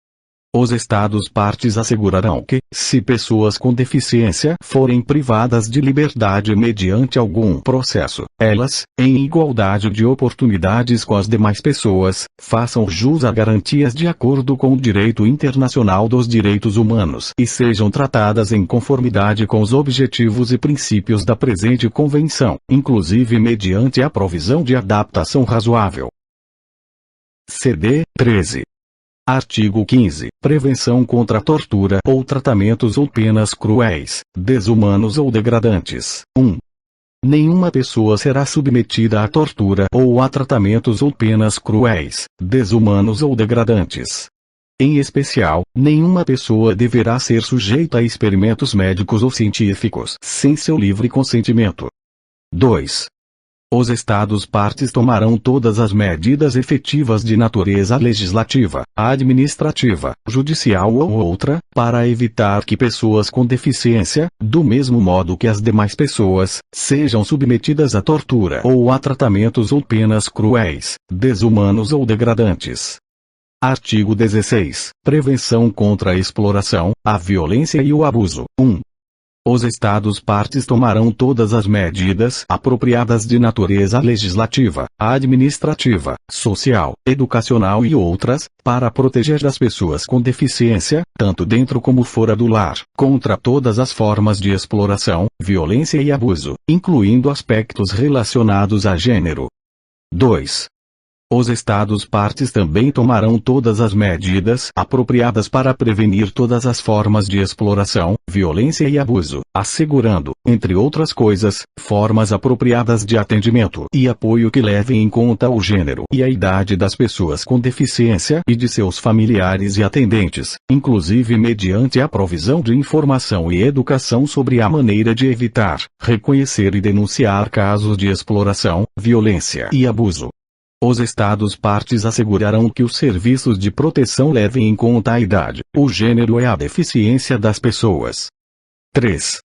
Speaker 2: Os Estados partes assegurarão que, se pessoas com deficiência forem privadas de liberdade mediante algum processo, elas, em igualdade de oportunidades com as demais pessoas, façam jus a garantias de acordo com o direito internacional dos direitos humanos e sejam tratadas em conformidade com os objetivos e princípios da presente convenção, inclusive mediante a provisão de adaptação razoável. CD 13. Artigo 15. Prevenção contra a tortura ou tratamentos ou penas cruéis, desumanos ou degradantes. 1. Nenhuma pessoa será submetida à tortura ou a tratamentos ou penas cruéis, desumanos ou degradantes. Em especial, nenhuma pessoa deverá ser sujeita a experimentos médicos ou científicos sem seu livre consentimento. 2. Os Estados partes tomarão todas as medidas efetivas de natureza legislativa, administrativa, judicial ou outra, para evitar que pessoas com deficiência, do mesmo modo que as demais pessoas, sejam submetidas à tortura ou a tratamentos ou penas cruéis, desumanos ou degradantes. Artigo 16. Prevenção contra a exploração, a violência e o abuso. 1. Os Estados partes tomarão todas as medidas apropriadas de natureza legislativa, administrativa, social, educacional e outras, para proteger as pessoas com deficiência, tanto dentro como fora do lar, contra todas as formas de exploração, violência e abuso, incluindo aspectos relacionados a gênero. 2. Os Estados-partes também tomarão todas as medidas apropriadas para prevenir todas as formas de exploração, violência e abuso, assegurando, entre outras coisas, formas apropriadas de atendimento e apoio que levem em conta o gênero e a idade das pessoas com deficiência e de seus familiares e atendentes, inclusive mediante a provisão de informação e educação sobre a maneira de evitar, reconhecer e denunciar casos de exploração, violência e abuso. Os Estados-partes assegurarão que os serviços de proteção levem em conta a idade, o gênero e a deficiência das pessoas. 3.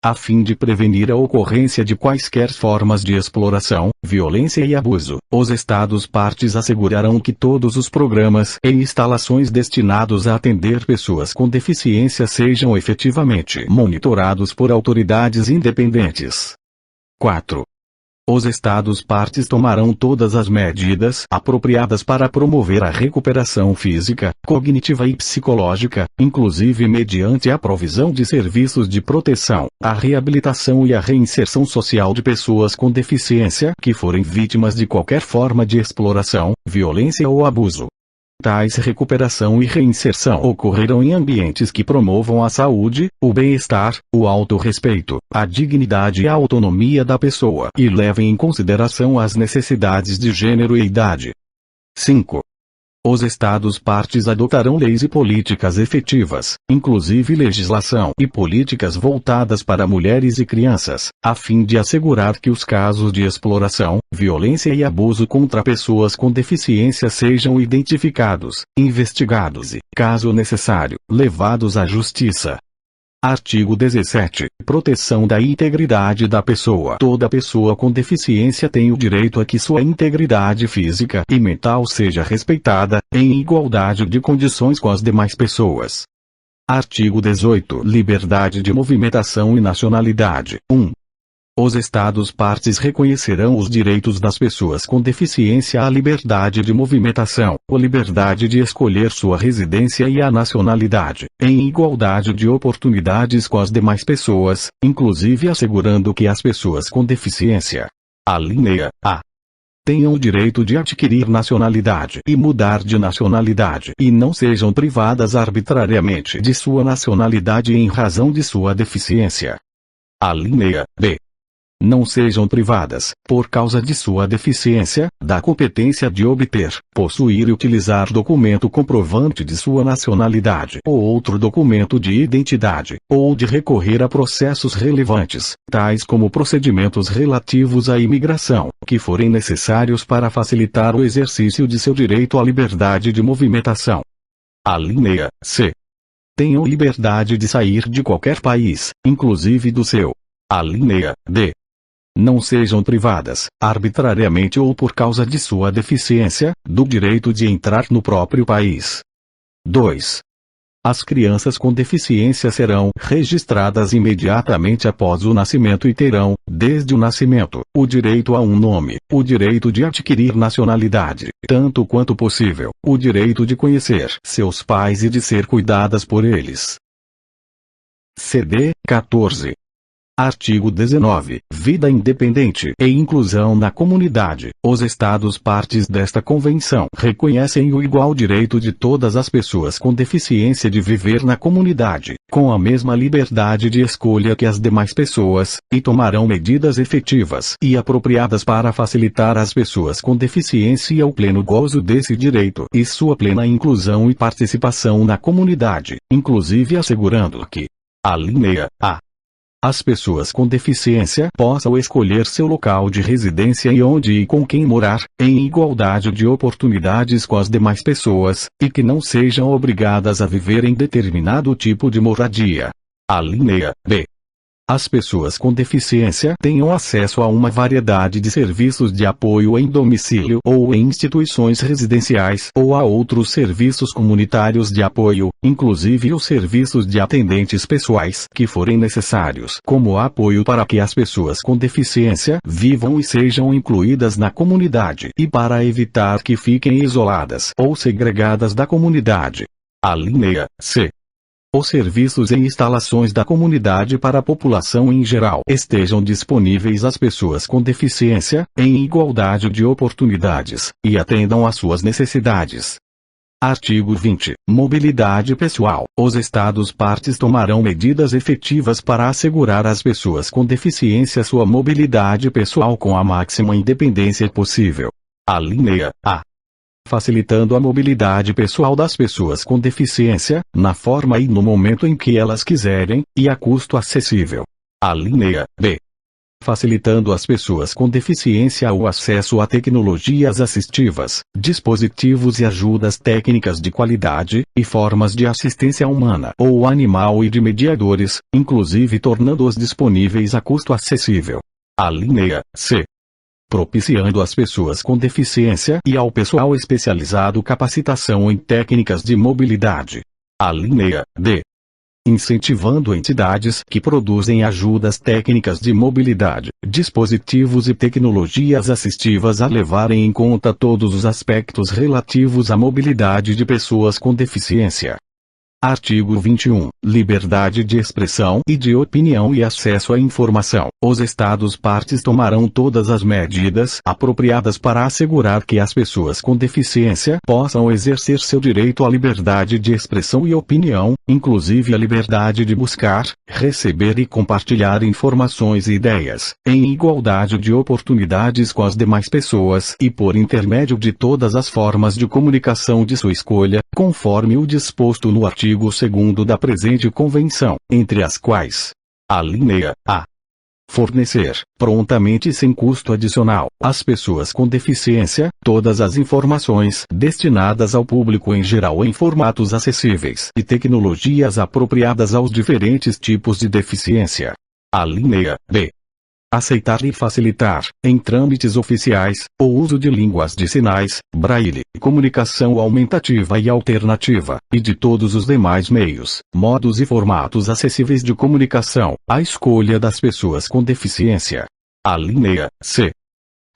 Speaker 2: A fim de prevenir a ocorrência de quaisquer formas de exploração, violência e abuso, os Estados-partes assegurarão que todos os programas e instalações destinados a atender pessoas com deficiência sejam efetivamente monitorados por autoridades independentes. 4. Os Estados-partes tomarão todas as medidas apropriadas para promover a recuperação física, cognitiva e psicológica, inclusive mediante a provisão de serviços de proteção, a reabilitação e a reinserção social de pessoas com deficiência que forem vítimas de qualquer forma de exploração, violência ou abuso. Tais recuperação e reinserção ocorrerão em ambientes que promovam a saúde, o bem-estar, o autorrespeito, a dignidade e a autonomia da pessoa e levem em consideração as necessidades de gênero e idade. 5. Os Estados-partes adotarão leis e políticas efetivas, inclusive legislação e políticas voltadas para mulheres e crianças, a fim de assegurar que os casos de exploração, violência e abuso contra pessoas com deficiência sejam identificados, investigados e, caso necessário, levados à justiça. Artigo 17. Proteção da integridade da pessoa. Toda pessoa com deficiência tem o direito a que sua integridade física e mental seja respeitada, em igualdade de condições com as demais pessoas. Artigo 18. Liberdade de movimentação e nacionalidade. 1. Os Estados-partes reconhecerão os direitos das pessoas com deficiência à liberdade de movimentação, a liberdade de escolher sua residência e a nacionalidade, em igualdade de oportunidades com as demais pessoas, inclusive assegurando que as pessoas com deficiência, alínea A, tenham o direito de adquirir nacionalidade e mudar de nacionalidade e não sejam privadas arbitrariamente de sua nacionalidade em razão de sua deficiência. Alínea B. Não sejam privadas, por causa de sua deficiência, da competência de obter, possuir e utilizar documento comprovante de sua nacionalidade ou outro documento de identidade, ou de recorrer a processos relevantes, tais como procedimentos relativos à imigração, que forem necessários para facilitar o exercício de seu direito à liberdade de movimentação. Alínea C. Tenham liberdade de sair de qualquer país, inclusive do seu. Alínea D. Não sejam privadas, arbitrariamente ou por causa de sua deficiência, do direito de entrar no próprio país. 2. As crianças com deficiência serão registradas imediatamente após o nascimento e terão, desde o nascimento, o direito a um nome, o direito de adquirir nacionalidade, tanto quanto possível, o direito de conhecer seus pais e de ser cuidadas por eles. CD 14. Artigo 19. Vida independente e inclusão na comunidade. Os Estados-partes desta Convenção reconhecem o igual direito de todas as pessoas com deficiência de viver na comunidade, com a mesma liberdade de escolha que as demais pessoas, e tomarão medidas efetivas e apropriadas para facilitar às pessoas com deficiência o pleno gozo desse direito e sua plena inclusão e participação na comunidade, inclusive assegurando que, alínea A, as pessoas com deficiência possam escolher seu local de residência e onde e com quem morar, em igualdade de oportunidades com as demais pessoas, e que não sejam obrigadas a viver em determinado tipo de moradia. Alínea B. As pessoas com deficiência tenham acesso a uma variedade de serviços de apoio em domicílio ou em instituições residenciais ou a outros serviços comunitários de apoio, inclusive os serviços de atendentes pessoais que forem necessários como apoio para que as pessoas com deficiência vivam e sejam incluídas na comunidade e para evitar que fiquem isoladas ou segregadas da comunidade. Alínea C. os serviços e instalações da comunidade para a população em geral estejam disponíveis às pessoas com deficiência, em igualdade de oportunidades, e atendam às suas necessidades. Artigo 20. Mobilidade pessoal. Os Estados-partes tomarão medidas efetivas para assegurar às pessoas com deficiência sua mobilidade pessoal com a máxima independência possível. Alínea A. Facilitando a mobilidade pessoal das pessoas com deficiência, na forma e no momento em que elas quiserem, e a custo acessível. Alínea B. Facilitando às pessoas com deficiência o acesso a tecnologias assistivas, dispositivos e ajudas técnicas de qualidade, e formas de assistência humana ou animal e de mediadores, inclusive tornando-os disponíveis a custo acessível. Alínea C. Propiciando às pessoas com deficiência e ao pessoal especializado capacitação em técnicas de mobilidade. Alínea D. Incentivando entidades que produzem ajudas técnicas de mobilidade, dispositivos e tecnologias assistivas a levarem em conta todos os aspectos relativos à mobilidade de pessoas com deficiência. Artigo 21. Liberdade de expressão e de opinião e acesso à informação. Os Estados-partes tomarão todas as medidas apropriadas para assegurar que as pessoas com deficiência possam exercer seu direito à liberdade de expressão e opinião, inclusive a liberdade de buscar, receber e compartilhar informações e ideias, em igualdade de oportunidades com as demais pessoas e por intermédio de todas as formas de comunicação de sua escolha, conforme o disposto no artigo 2º da presente Convenção, entre as quais: alínea A. Fornecer, prontamente e sem custo adicional, às pessoas com deficiência, todas as informações destinadas ao público em geral em formatos acessíveis e tecnologias apropriadas aos diferentes tipos de deficiência. Alínea B. Aceitar e facilitar, em trâmites oficiais, o uso de línguas de sinais, braille, comunicação aumentativa e alternativa, e de todos os demais meios, modos e formatos acessíveis de comunicação, à escolha das pessoas com deficiência. Alínea C.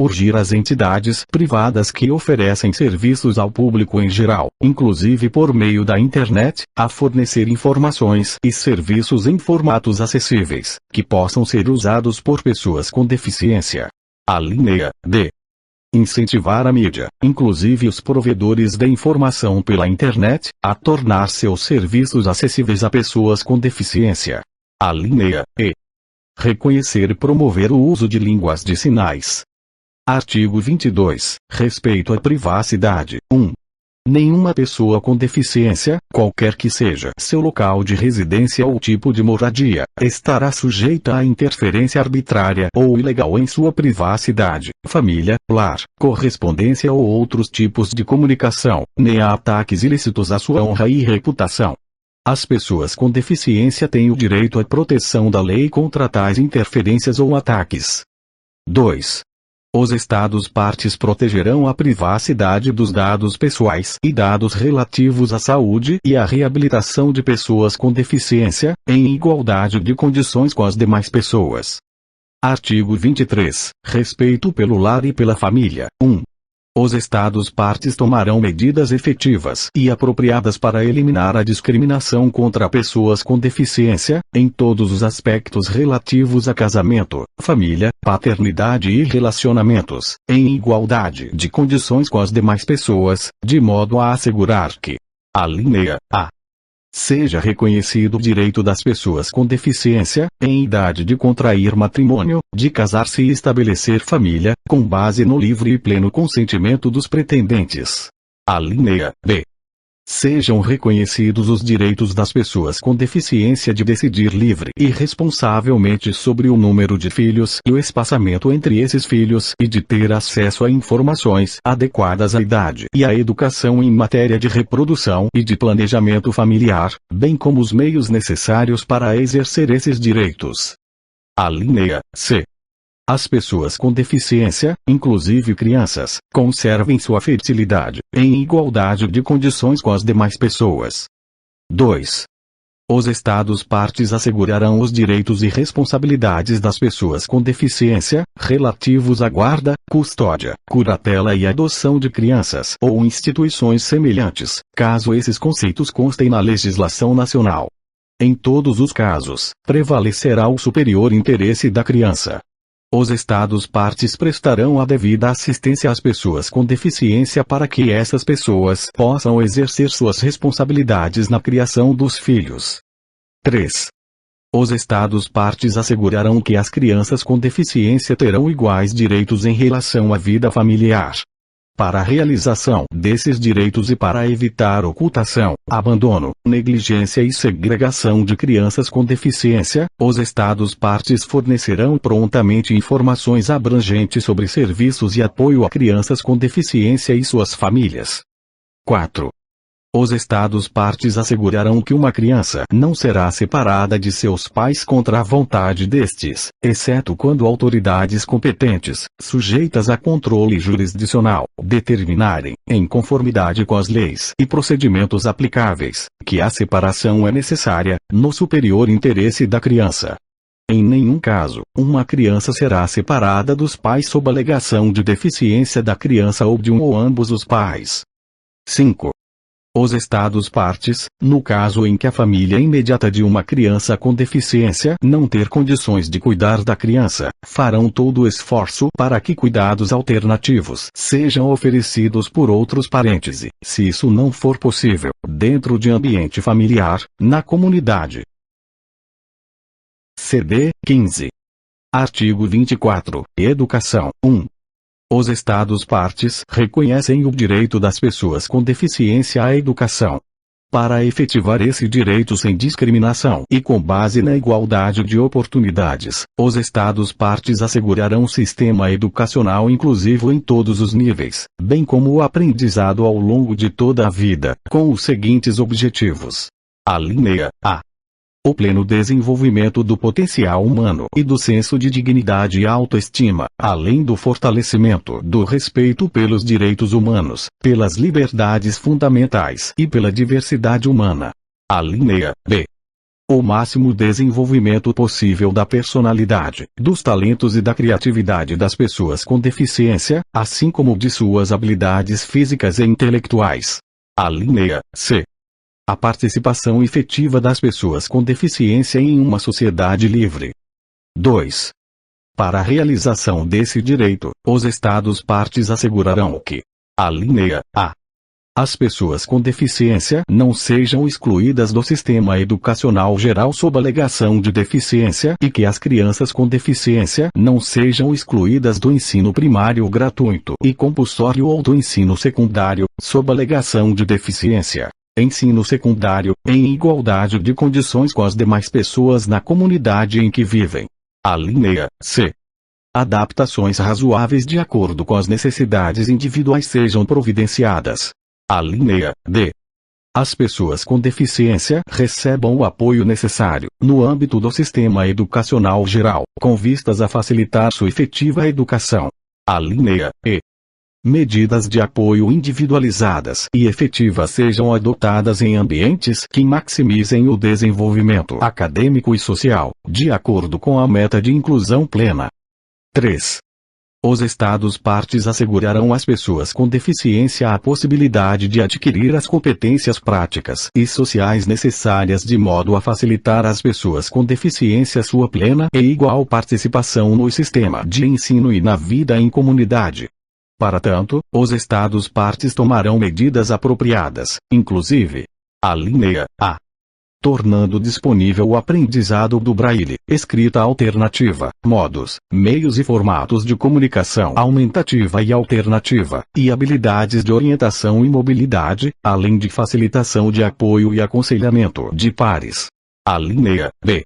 Speaker 2: Urgir as entidades privadas que oferecem serviços ao público em geral, inclusive por meio da internet, a fornecer informações e serviços em formatos acessíveis, que possam ser usados por pessoas com deficiência. Alínea D. Incentivar a mídia, inclusive os provedores de informação pela internet, a tornar seus serviços acessíveis a pessoas com deficiência. Alínea E. Reconhecer e promover o uso de línguas de sinais. Artigo 22. Respeito à privacidade. 1. Nenhuma pessoa com deficiência, qualquer que seja seu local de residência ou tipo de moradia, estará sujeita a interferência arbitrária ou ilegal em sua privacidade, família, lar, correspondência ou outros tipos de comunicação, nem a ataques ilícitos à sua honra e reputação. As pessoas com deficiência têm o direito à proteção da lei contra tais interferências ou ataques. 2. Os Estados-partes protegerão a privacidade dos dados pessoais e dados relativos à saúde e à reabilitação de pessoas com deficiência, em igualdade de condições com as demais pessoas. Artigo 23. Respeito pelo lar e pela família. 1. Os Estados-partes tomarão medidas efetivas e apropriadas para eliminar a discriminação contra pessoas com deficiência, em todos os aspectos relativos a casamento, família, paternidade e relacionamentos, em igualdade de condições com as demais pessoas, de modo a assegurar que: alínea A. Seja reconhecido o direito das pessoas com deficiência, em idade de contrair matrimônio, de casar-se e estabelecer família, com base no livre e pleno consentimento dos pretendentes. Alínea B. Sejam reconhecidos os direitos das pessoas com deficiência de decidir livre e responsavelmente sobre o número de filhos e o espaçamento entre esses filhos e de ter acesso a informações adequadas à idade e à educação em matéria de reprodução e de planejamento familiar, bem como os meios necessários para exercer esses direitos. Alínea C. As pessoas com deficiência, inclusive crianças, conservem sua fertilidade, em igualdade de condições com as demais pessoas. 2. Os Estados-partes assegurarão os direitos e responsabilidades das pessoas com deficiência, relativos à guarda, custódia, curatela e adoção de crianças ou instituições semelhantes, caso esses conceitos constem na legislação nacional. Em todos os casos, prevalecerá o superior interesse da criança. Os Estados-partes prestarão a devida assistência às pessoas com deficiência para que essas pessoas possam exercer suas responsabilidades na criação dos filhos. 3. Os Estados-partes assegurarão que as crianças com deficiência terão iguais direitos em relação à vida familiar. Para a realização desses direitos e para evitar ocultação, abandono, negligência e segregação de crianças com deficiência, os Estados-partes fornecerão prontamente informações abrangentes sobre serviços e apoio a crianças com deficiência e suas famílias. 4. Os Estados-partes assegurarão que uma criança não será separada de seus pais contra a vontade destes, exceto quando autoridades competentes, sujeitas a controle jurisdicional, determinarem, em conformidade com as leis e procedimentos aplicáveis, que a separação é necessária, no superior interesse da criança. Em nenhum caso, uma criança será separada dos pais sob alegação de deficiência da criança ou de um ou ambos os pais. 5. Os Estados-partes, no caso em que a família imediata de uma criança com deficiência não ter condições de cuidar da criança, farão todo o esforço para que cuidados alternativos sejam oferecidos por outros parentes e, se isso não for possível, dentro de ambiente familiar, na comunidade. CD 15. Artigo 24. Educação. 1. Os Estados-partes reconhecem o direito das pessoas com deficiência à educação. Para efetivar esse direito sem discriminação e com base na igualdade de oportunidades, os Estados-partes assegurarão um sistema educacional inclusivo em todos os níveis, bem como o aprendizado ao longo de toda a vida, com os seguintes objetivos. Alínea A. O pleno desenvolvimento do potencial humano e do senso de dignidade e autoestima, além do fortalecimento do respeito pelos direitos humanos, pelas liberdades fundamentais e pela diversidade humana. Alínea B. O máximo desenvolvimento possível da personalidade, dos talentos e da criatividade das pessoas com deficiência, assim como de suas habilidades físicas e intelectuais. Alínea C. A participação efetiva das pessoas com deficiência em uma sociedade livre. 2. Para a realização desse direito, os Estados-partes assegurarão que, alínea A, as pessoas com deficiência não sejam excluídas do sistema educacional geral sob alegação de deficiência e que as crianças com deficiência não sejam excluídas do ensino primário gratuito e compulsório ou do ensino secundário, sob alegação de deficiência. Ensino secundário, em igualdade de condições com as demais pessoas na comunidade em que vivem. Alínea C. Adaptações razoáveis de acordo com as necessidades individuais sejam providenciadas. Alínea D. As pessoas com deficiência recebam o apoio necessário, no âmbito do sistema educacional geral, com vistas a facilitar sua efetiva educação. Alínea E. Medidas de apoio individualizadas e efetivas sejam adotadas em ambientes que maximizem o desenvolvimento acadêmico e social, de acordo com a meta de inclusão plena. 3. Os Estados-partes assegurarão às pessoas com deficiência a possibilidade de adquirir as competências práticas e sociais necessárias de modo a facilitar às pessoas com deficiência sua plena e igual participação no sistema de ensino e na vida em comunidade. Para tanto, os Estados-partes tomarão medidas apropriadas, inclusive, alínea A. Tornando disponível o aprendizado do Braille, escrita alternativa, modos, meios e formatos de comunicação aumentativa e alternativa, e habilidades de orientação e mobilidade, além de facilitação de apoio e aconselhamento de pares. Alínea B.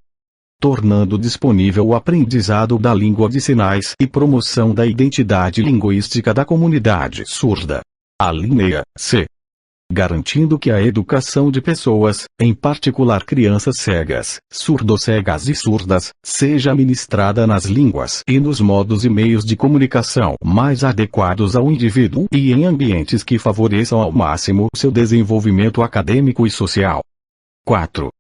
Speaker 2: Tornando disponível o aprendizado da língua de sinais e promoção da identidade linguística da comunidade surda. Alínea C. Garantindo que a educação de pessoas, em particular crianças cegas, surdo-cegas e surdas, seja ministrada nas línguas e nos modos e meios de comunicação mais adequados ao indivíduo e em ambientes que favoreçam ao máximo seu desenvolvimento acadêmico e social. 4.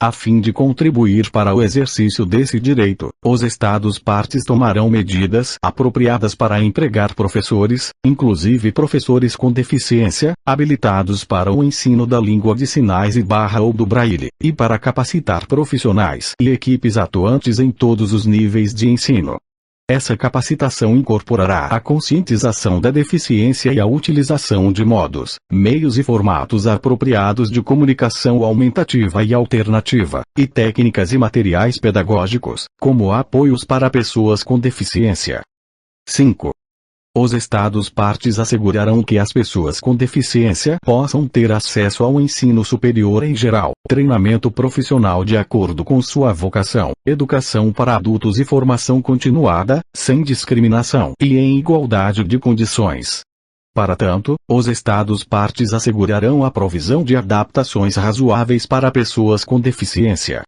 Speaker 2: A fim de contribuir para o exercício desse direito, os Estados-partes tomarão medidas apropriadas para empregar professores, inclusive professores com deficiência, habilitados para o ensino da língua de sinais e barra ou do braille, e para capacitar profissionais e equipes atuantes em todos os níveis de ensino. Essa capacitação incorporará a conscientização da deficiência e a utilização de modos, meios e formatos apropriados de comunicação aumentativa e alternativa, e técnicas e materiais pedagógicos, como apoios para pessoas com deficiência. 5. Os Estados-partes assegurarão que as pessoas com deficiência possam ter acesso ao ensino superior em geral, treinamento profissional de acordo com sua vocação, educação para adultos e formação continuada, sem discriminação e em igualdade de condições. Para tanto, os Estados-partes assegurarão a provisão de adaptações razoáveis para pessoas com deficiência.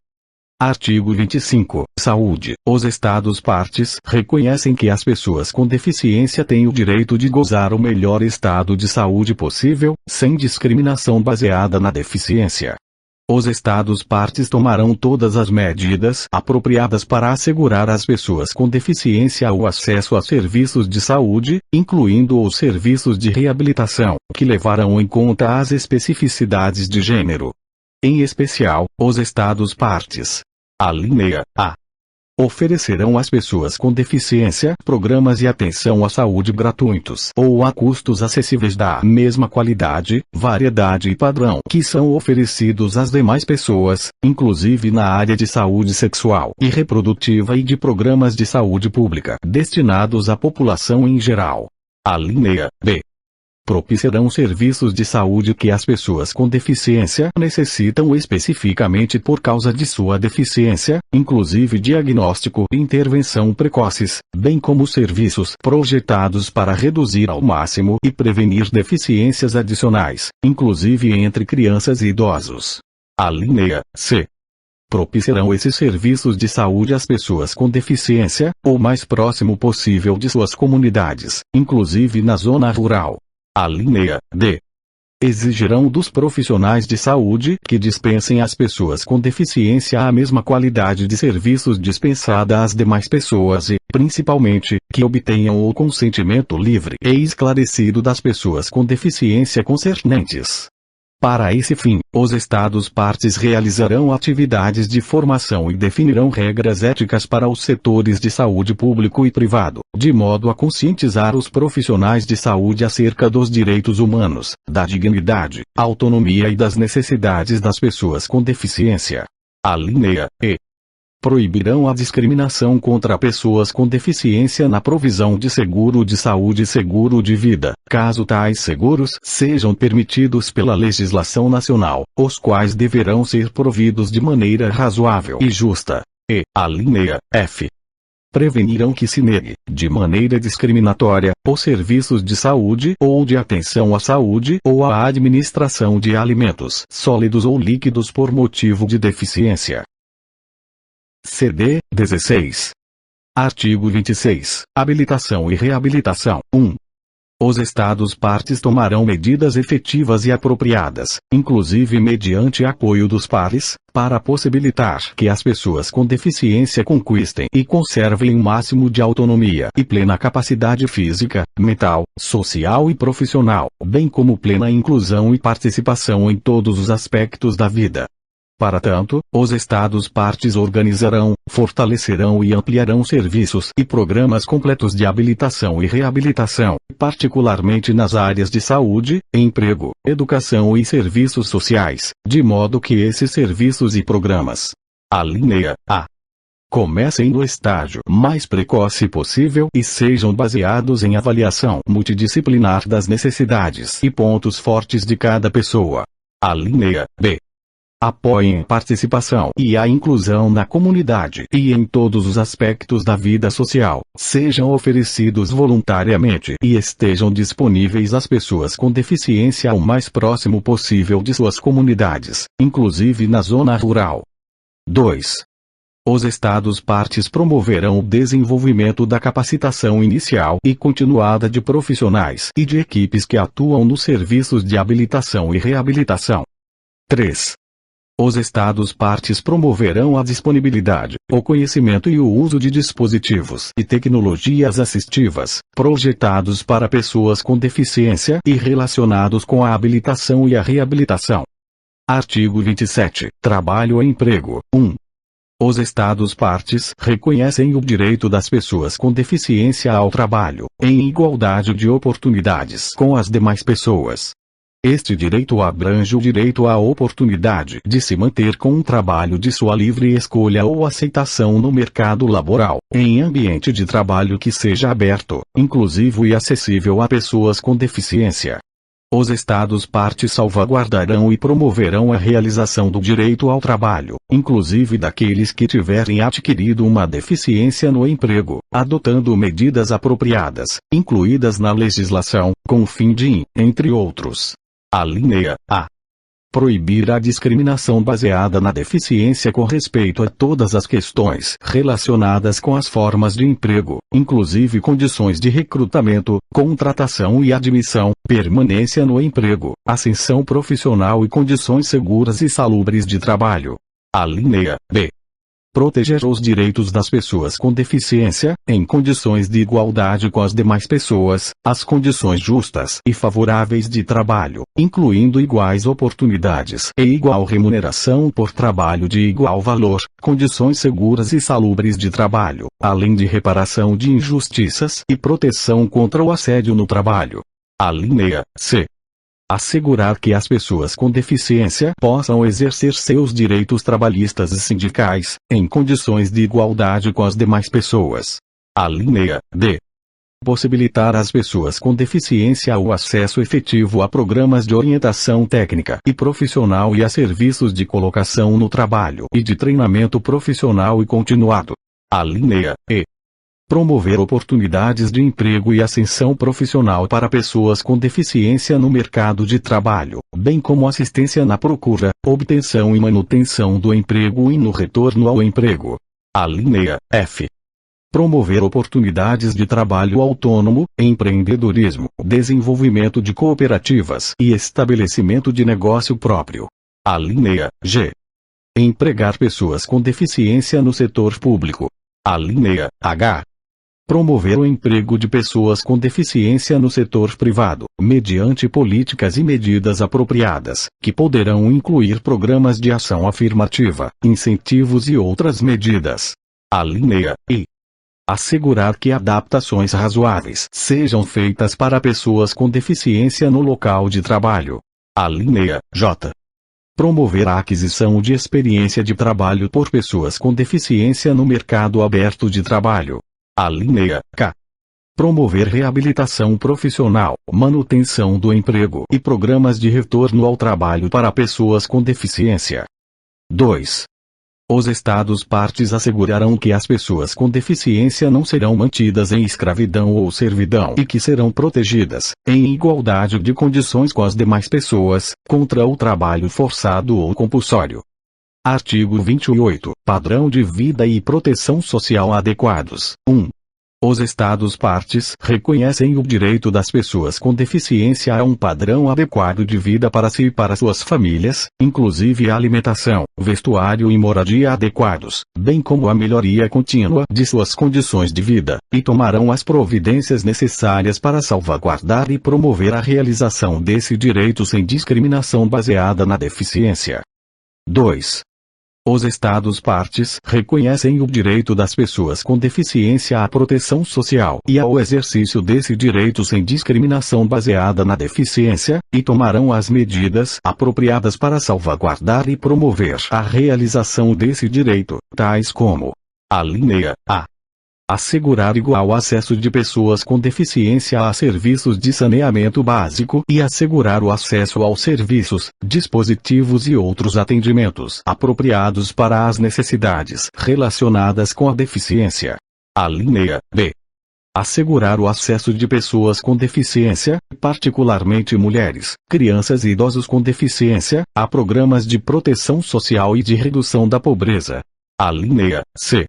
Speaker 2: Artigo 25. Saúde. Os Estados-partes reconhecem que as pessoas com deficiência têm o direito de gozar o melhor estado de saúde possível, sem discriminação baseada na deficiência. Os Estados-partes tomarão todas as medidas apropriadas para assegurar às pessoas com deficiência o acesso a serviços de saúde, incluindo os serviços de reabilitação, que levarão em conta as especificidades de gênero. Em especial, os Estados-partes: alínea A. Oferecerão às pessoas com deficiência programas de atenção à saúde gratuitos ou a custos acessíveis da mesma qualidade, variedade e padrão que são oferecidos às demais pessoas, inclusive na área de saúde sexual e reprodutiva e de programas de saúde pública destinados à população em geral. Alínea B. Propiciarão serviços de saúde que as pessoas com deficiência necessitam especificamente por causa de sua deficiência, inclusive diagnóstico e intervenção precoces, bem como serviços projetados para reduzir ao máximo e prevenir deficiências adicionais, inclusive entre crianças e idosos. Alínea C. Propiciarão esses serviços de saúde às pessoas com deficiência, o mais próximo possível de suas comunidades, inclusive na zona rural. Alínea D. Exigirão dos profissionais de saúde que dispensem às pessoas com deficiência a mesma qualidade de serviços dispensada às demais pessoas e, principalmente, que obtenham o consentimento livre e esclarecido das pessoas com deficiência concernentes. Para esse fim, os Estados-partes realizarão atividades de formação e definirão regras éticas para os setores de saúde público e privado, de modo a conscientizar os profissionais de saúde acerca dos direitos humanos, da dignidade, autonomia e das necessidades das pessoas com deficiência. Alínea E. Proibirão a discriminação contra pessoas com deficiência na provisão de seguro de saúde e seguro de vida, caso tais seguros sejam permitidos pela legislação nacional, os quais deverão ser providos de maneira razoável e justa. E, alínea F. Prevenirão que se negue, de maneira discriminatória, os serviços de saúde ou de atenção à saúde ou à administração de alimentos sólidos ou líquidos por motivo de deficiência. CD 16. Artigo 26. Habilitação e reabilitação. 1. Os Estados-partes tomarão medidas efetivas e apropriadas, inclusive mediante apoio dos pares, para possibilitar que as pessoas com deficiência conquistem e conservem o máximo de autonomia e plena capacidade física, mental, social e profissional, bem como plena inclusão e participação em todos os aspectos da vida. Para tanto, os Estados-partes organizarão, fortalecerão e ampliarão serviços e programas completos de habilitação e reabilitação, particularmente nas áreas de saúde, emprego, educação e serviços sociais, de modo que esses serviços e programas: alínea A. Comecem no estágio mais precoce possível e sejam baseados em avaliação multidisciplinar das necessidades e pontos fortes de cada pessoa. Alínea B. Apoiem a participação e a inclusão na comunidade e em todos os aspectos da vida social, sejam oferecidos voluntariamente e estejam disponíveis às pessoas com deficiência o mais próximo possível de suas comunidades, inclusive na zona rural. 2. Os Estados-partes promoverão o desenvolvimento da capacitação inicial e continuada de profissionais e de equipes que atuam nos serviços de habilitação e reabilitação. 3. Os Estados-partes promoverão a disponibilidade, o conhecimento e o uso de dispositivos e tecnologias assistivas, projetados para pessoas com deficiência e relacionados com a habilitação e a reabilitação. Artigo 27. Trabalho e emprego. 1. Os Estados-partes reconhecem o direito das pessoas com deficiência ao trabalho, em igualdade de oportunidades com as demais pessoas. Este direito abrange o direito à oportunidade de se manter com um trabalho de sua livre escolha ou aceitação no mercado laboral, em ambiente de trabalho que seja aberto, inclusivo e acessível a pessoas com deficiência. Os Estados-partes salvaguardarão e promoverão a realização do direito ao trabalho, inclusive daqueles que tiverem adquirido uma deficiência no emprego, adotando medidas apropriadas, incluídas na legislação, com o fim de, entre outros. Alínea A. Proibir a discriminação baseada na deficiência com respeito a todas as questões relacionadas com as formas de emprego, inclusive condições de recrutamento, contratação e admissão, permanência no emprego, ascensão profissional e condições seguras e salubres de trabalho. Alínea B. Proteger os direitos das pessoas com deficiência, em condições de igualdade com as demais pessoas, as condições justas e favoráveis de trabalho, incluindo iguais oportunidades e igual remuneração por trabalho de igual valor, condições seguras e salubres de trabalho, além de reparação de injustiças e proteção contra o assédio no trabalho. Alínea C. Assegurar que as pessoas com deficiência possam exercer seus direitos trabalhistas e sindicais, em condições de igualdade com as demais pessoas. Alínea D. Possibilitar às pessoas com deficiência o acesso efetivo a programas de orientação técnica e profissional e a serviços de colocação no trabalho e de treinamento profissional e continuado. Alínea E. Promover oportunidades de emprego e ascensão profissional para pessoas com deficiência no mercado de trabalho, bem como assistência na procura, obtenção e manutenção do emprego e no retorno ao emprego. Alínea F. Promover oportunidades de trabalho autônomo, empreendedorismo, desenvolvimento de cooperativas e estabelecimento de negócio próprio. Alínea G. Empregar pessoas com deficiência no setor público. Alínea H. Promover o emprego de pessoas com deficiência no setor privado, mediante políticas e medidas apropriadas, que poderão incluir programas de ação afirmativa, incentivos e outras medidas. Alínea I. Assegurar que adaptações razoáveis sejam feitas para pessoas com deficiência no local de trabalho. Alínea J. Promover a aquisição de experiência de trabalho por pessoas com deficiência no mercado aberto de trabalho. Alínea K. Promover reabilitação profissional, manutenção do emprego e programas de retorno ao trabalho para pessoas com deficiência. 2. Os Estados-partes assegurarão que as pessoas com deficiência não serão mantidas em escravidão ou servidão e que serão protegidas, em igualdade de condições com as demais pessoas, contra o trabalho forçado ou compulsório. Artigo 28. Padrão de vida e proteção social adequados. 1. Os Estados-partes reconhecem o direito das pessoas com deficiência a um padrão adequado de vida para si e para suas famílias, inclusive alimentação, vestuário e moradia adequados, bem como a melhoria contínua de suas condições de vida, e tomarão as providências necessárias para salvaguardar e promover a realização desse direito sem discriminação baseada na deficiência. 2. Os Estados-partes reconhecem o direito das pessoas com deficiência à proteção social e ao exercício desse direito sem discriminação baseada na deficiência, e tomarão as medidas apropriadas para salvaguardar e promover a realização desse direito, tais como: alínea A. Assegurar igual acesso de pessoas com deficiência a serviços de saneamento básico e assegurar o acesso aos serviços, dispositivos e outros atendimentos apropriados para as necessidades relacionadas com a deficiência. Alínea B. Assegurar o acesso de pessoas com deficiência, particularmente mulheres, crianças e idosos com deficiência, a programas de proteção social e de redução da pobreza. Alínea C.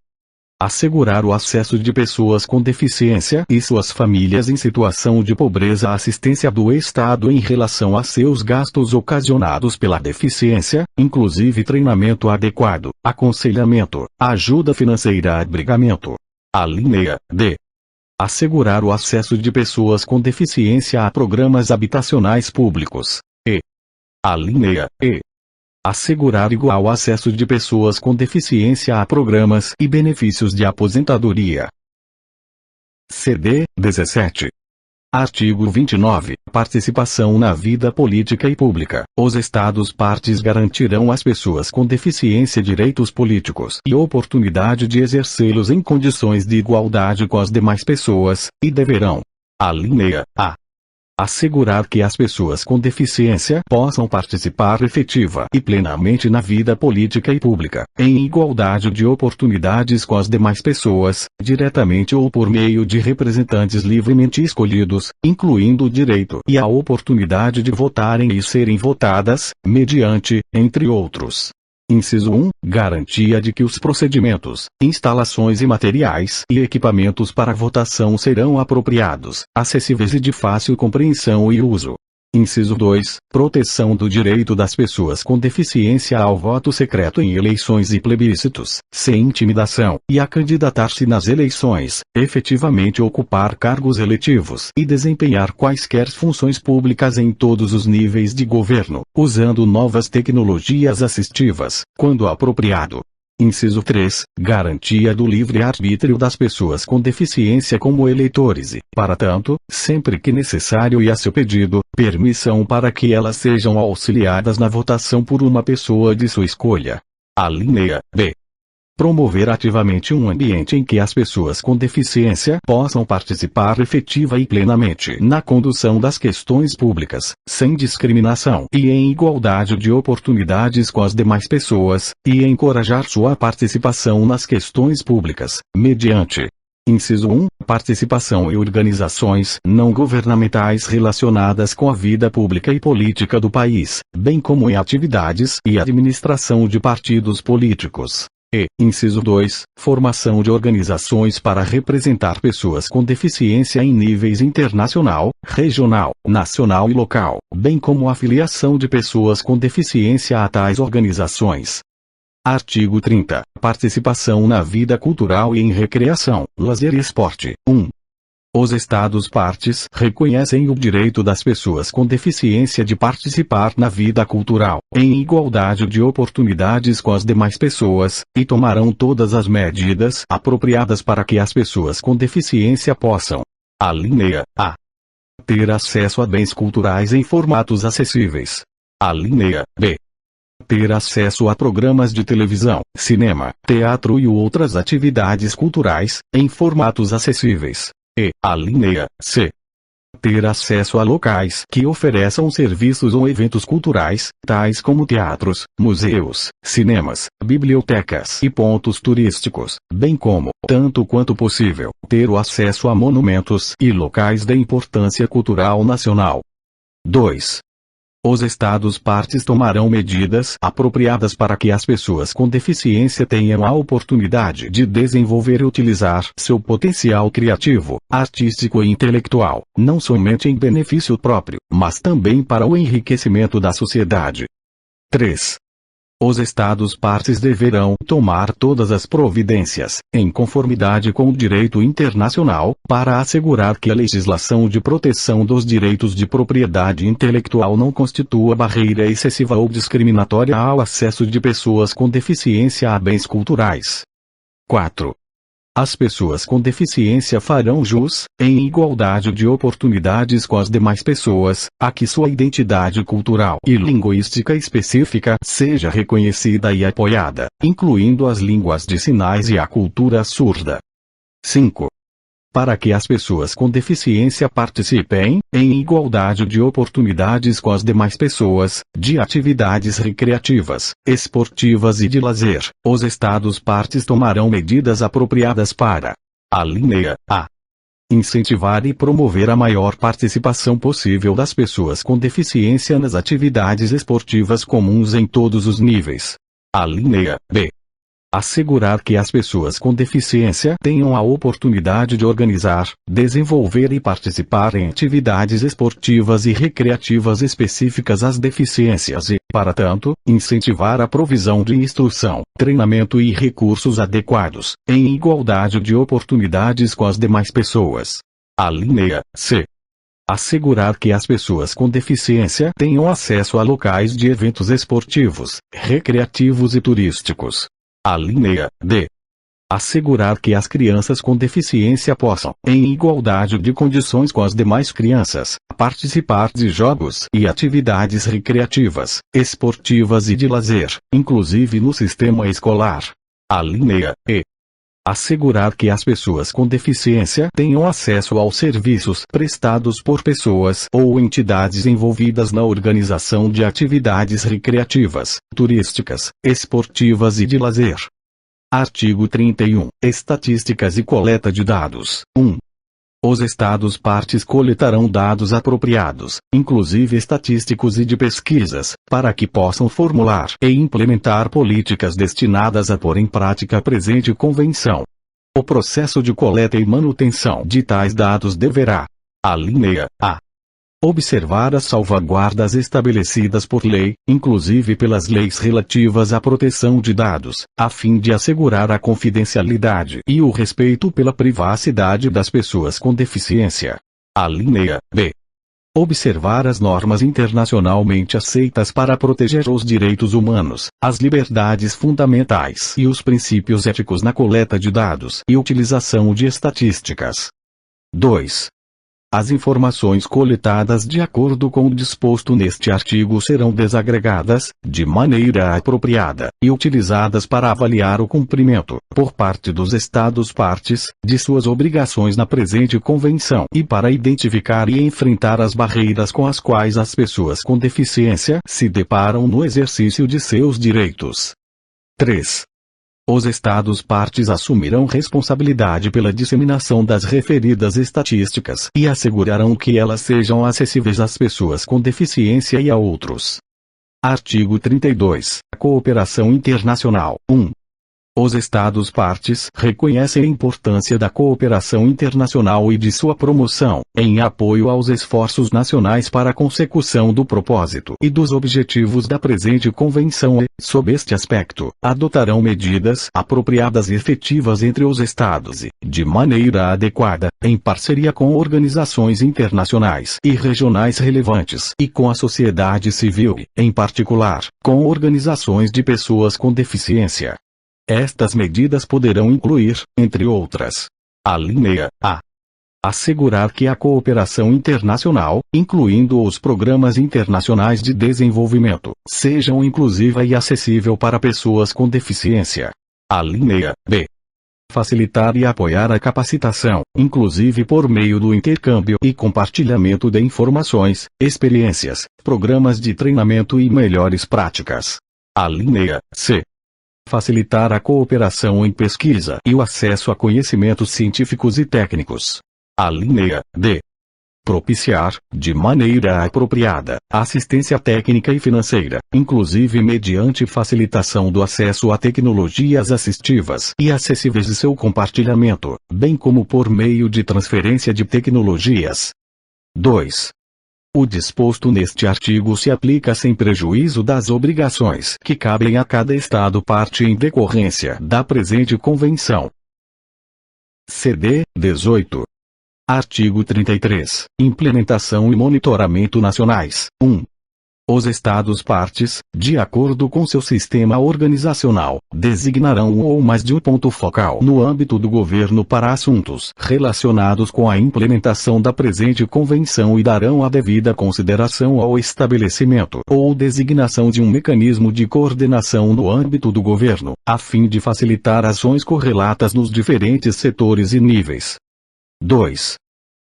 Speaker 2: Assegurar o acesso de pessoas com deficiência e suas famílias em situação de pobreza à assistência do Estado em relação a seus gastos ocasionados pela deficiência, inclusive treinamento adequado, aconselhamento, ajuda financeira, abrigamento. Alínea D. Assegurar o acesso de pessoas com deficiência a programas habitacionais públicos. E. Alínea E. Assegurar igual acesso de pessoas com deficiência a programas e benefícios de aposentadoria. CD 17. Artigo 29. Participação na vida política e pública. Os Estados-partes garantirão às pessoas com deficiência direitos políticos e oportunidade de exercê-los em condições de igualdade com as demais pessoas, e deverão. Alínea A. Assegurar que as pessoas com deficiência possam participar efetiva e plenamente na vida política e pública, em igualdade de oportunidades com as demais pessoas, diretamente ou por meio de representantes livremente escolhidos, incluindo o direito e a oportunidade de votarem e serem votadas, mediante, entre outros. Inciso 1. Garantia de que os procedimentos, instalações e materiais e equipamentos para votação serão apropriados, acessíveis e de fácil compreensão e uso. Inciso 2. Proteção do direito das pessoas com deficiência ao voto secreto em eleições e plebiscitos, sem intimidação, e a candidatar-se nas eleições, efetivamente ocupar cargos eletivos e desempenhar quaisquer funções públicas em todos os níveis de governo, usando novas tecnologias assistivas, quando apropriado. Inciso 3. Garantia do livre-arbítrio das pessoas com deficiência como eleitores e, para tanto, sempre que necessário e a seu pedido, permissão para que elas sejam auxiliadas na votação por uma pessoa de sua escolha. Alínea B. Promover ativamente um ambiente em que as pessoas com deficiência possam participar efetiva e plenamente na condução das questões públicas, sem discriminação e em igualdade de oportunidades com as demais pessoas, e encorajar sua participação nas questões públicas, mediante. Inciso 1. Participação em organizações não governamentais relacionadas com a vida pública e política do país, bem como em atividades e administração de partidos políticos. E, inciso 2, formação de organizações para representar pessoas com deficiência em níveis internacional, regional, nacional e local, bem como a filiação de pessoas com deficiência a tais organizações. Artigo 30. Participação na vida cultural e em recreação, lazer e esporte. 1. Os Estados-partes reconhecem o direito das pessoas com deficiência de participar na vida cultural, em igualdade de oportunidades com as demais pessoas, e tomarão todas as medidas apropriadas para que as pessoas com deficiência possam. Alínea A. Ter acesso a bens culturais em formatos acessíveis. Alínea B. Ter acesso a programas de televisão, cinema, teatro e outras atividades culturais, em formatos acessíveis. E, alínea C. Ter acesso a locais que ofereçam serviços ou eventos culturais, tais como teatros, museus, cinemas, bibliotecas e pontos turísticos, bem como, tanto quanto possível, ter o acesso a monumentos e locais de importância cultural nacional. 2. Os Estados-partes tomarão medidas apropriadas para que as pessoas com deficiência tenham a oportunidade de desenvolver e utilizar seu potencial criativo, artístico e intelectual, não somente em benefício próprio, mas também para o enriquecimento da sociedade. 3. Os Estados-partes deverão tomar todas as providências, em conformidade com o direito internacional, para assegurar que a legislação de proteção dos direitos de propriedade intelectual não constitua barreira excessiva ou discriminatória ao acesso de pessoas com deficiência a bens culturais. 4. As pessoas com deficiência farão jus, em igualdade de oportunidades com as demais pessoas, a que sua identidade cultural e linguística específica seja reconhecida e apoiada, incluindo as línguas de sinais e a cultura surda. 5. Para que as pessoas com deficiência participem, em igualdade de oportunidades com as demais pessoas, de atividades recreativas, esportivas e de lazer, os Estados-partes tomarão medidas apropriadas para: alínea A. Incentivar e promover a maior participação possível das pessoas com deficiência nas atividades esportivas comuns em todos os níveis. Alínea B. Assegurar que as pessoas com deficiência tenham a oportunidade de organizar, desenvolver e participar em atividades esportivas e recreativas específicas às deficiências e, para tanto, incentivar a provisão de instrução, treinamento e recursos adequados, em igualdade de oportunidades com as demais pessoas. A linha C. Assegurar que as pessoas com deficiência tenham acesso a locais de eventos esportivos, recreativos e turísticos. A linha D. Assegurar que as crianças com deficiência possam, em igualdade de condições com as demais crianças, participar de jogos e atividades recreativas, esportivas e de lazer, inclusive no sistema escolar. A linha E. Assegurar que as pessoas com deficiência tenham acesso aos serviços prestados por pessoas ou entidades envolvidas na organização de atividades recreativas, turísticas, esportivas e de lazer. Artigo 31. Estatísticas e coleta de dados. 1. Os Estados-partes coletarão dados apropriados, inclusive estatísticos e de pesquisas, para que possam formular e implementar políticas destinadas a pôr em prática a presente convenção. O processo de coleta e manutenção de tais dados deverá: a linha A. Observar as salvaguardas estabelecidas por lei, inclusive pelas leis relativas à proteção de dados, a fim de assegurar a confidencialidade e o respeito pela privacidade das pessoas com deficiência. A linha B. Observar as normas internacionalmente aceitas para proteger os direitos humanos, as liberdades fundamentais e os princípios éticos na coleta de dados e utilização de estatísticas. 2. As informações coletadas de acordo com o disposto neste artigo serão desagregadas, de maneira apropriada, e utilizadas para avaliar o cumprimento, por parte dos Estados-partes, de suas obrigações na presente convenção e para identificar e enfrentar as barreiras com as quais as pessoas com deficiência se deparam no exercício de seus direitos. 3. Os Estados-partes assumirão responsabilidade pela disseminação das referidas estatísticas e assegurarão que elas sejam acessíveis às pessoas com deficiência e a outros. Artigo 32. Cooperação internacional. 1. Os Estados-partes reconhecem a importância da cooperação internacional e de sua promoção, em apoio aos esforços nacionais para a consecução do propósito e dos objetivos da presente convenção e, sob este aspecto, adotarão medidas apropriadas e efetivas entre os Estados e, de maneira adequada, em parceria com organizações internacionais e regionais relevantes e com a sociedade civil e, em particular, com organizações de pessoas com deficiência. Estas medidas poderão incluir, entre outras, a linha A. Assegurar que a cooperação internacional, incluindo os programas internacionais de desenvolvimento, sejam inclusiva e acessível para pessoas com deficiência. A linha B. Facilitar e apoiar a capacitação, inclusive por meio do intercâmbio e compartilhamento de informações, experiências, programas de treinamento e melhores práticas. A linha C. Facilitar a cooperação em pesquisa e o acesso a conhecimentos científicos e técnicos. A linha D. Propiciar, de maneira apropriada, assistência técnica e financeira, inclusive mediante facilitação do acesso a tecnologias assistivas e acessíveis e seu compartilhamento, bem como por meio de transferência de tecnologias. 2. O disposto neste artigo se aplica sem prejuízo das obrigações que cabem a cada Estado-parte em decorrência da presente convenção. CD 18. Artigo 33. Implementação e monitoramento nacionais. 1. Os Estados-partes, de acordo com seu sistema organizacional, designarão um ou mais de um ponto focal no âmbito do governo para assuntos relacionados com a implementação da presente convenção e darão a devida consideração ao estabelecimento ou designação de um mecanismo de coordenação no âmbito do governo, a fim de facilitar ações correlatas nos diferentes setores e níveis. 2.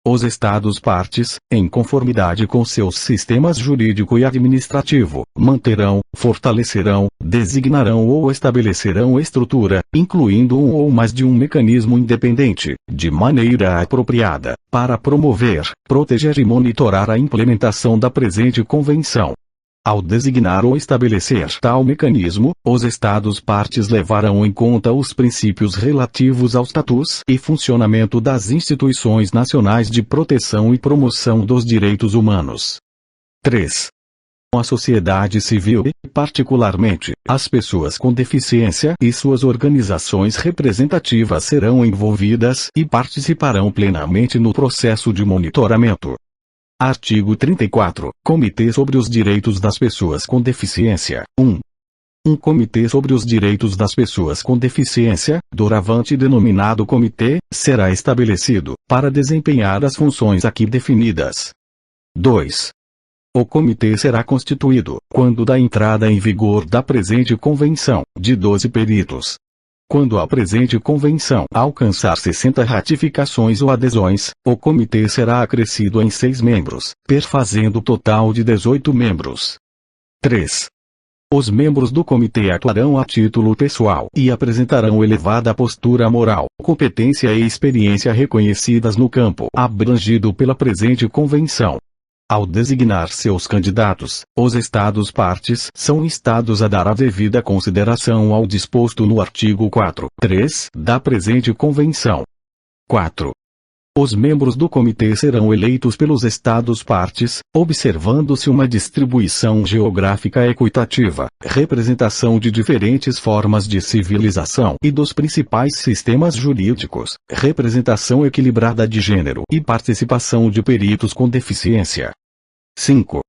Speaker 2: Os Estados-partes, em conformidade com seus sistemas jurídico e administrativo, manterão, fortalecerão, designarão ou estabelecerão estrutura, incluindo um ou mais de um mecanismo independente, de maneira apropriada, para promover, proteger e monitorar a implementação da presente convenção. Ao designar ou estabelecer tal mecanismo, os Estados-partes levarão em conta os princípios relativos ao status e funcionamento das instituições nacionais de proteção e promoção dos direitos humanos. 3. A sociedade civil e, particularmente, as pessoas com deficiência e suas organizações representativas serão envolvidas e participarão plenamente no processo de monitoramento. Artigo 34. Comitê sobre os Direitos das Pessoas com Deficiência. 1. Um Comitê sobre os Direitos das Pessoas com Deficiência, doravante denominado Comitê, será estabelecido, para desempenhar as funções aqui definidas. 2. O comitê será constituído, quando da entrada em vigor da presente convenção, de 12 peritos. Quando a presente convenção alcançar 60 ratificações ou adesões, o comitê será acrescido em 6 membros, perfazendo total de 18 membros. 3. Os membros do comitê atuarão a título pessoal e apresentarão elevada postura moral, competência e experiência reconhecidas no campo abrangido pela presente convenção. Ao designar seus candidatos, os Estados-partes são instados a dar a devida consideração ao disposto no artigo 4.3 da presente Convenção. 4. Os membros do comitê serão eleitos pelos Estados-partes, observando-se uma distribuição geográfica equitativa, representação de diferentes formas de civilização e dos principais sistemas jurídicos, representação equilibrada de gênero e participação de peritos com deficiência. 5.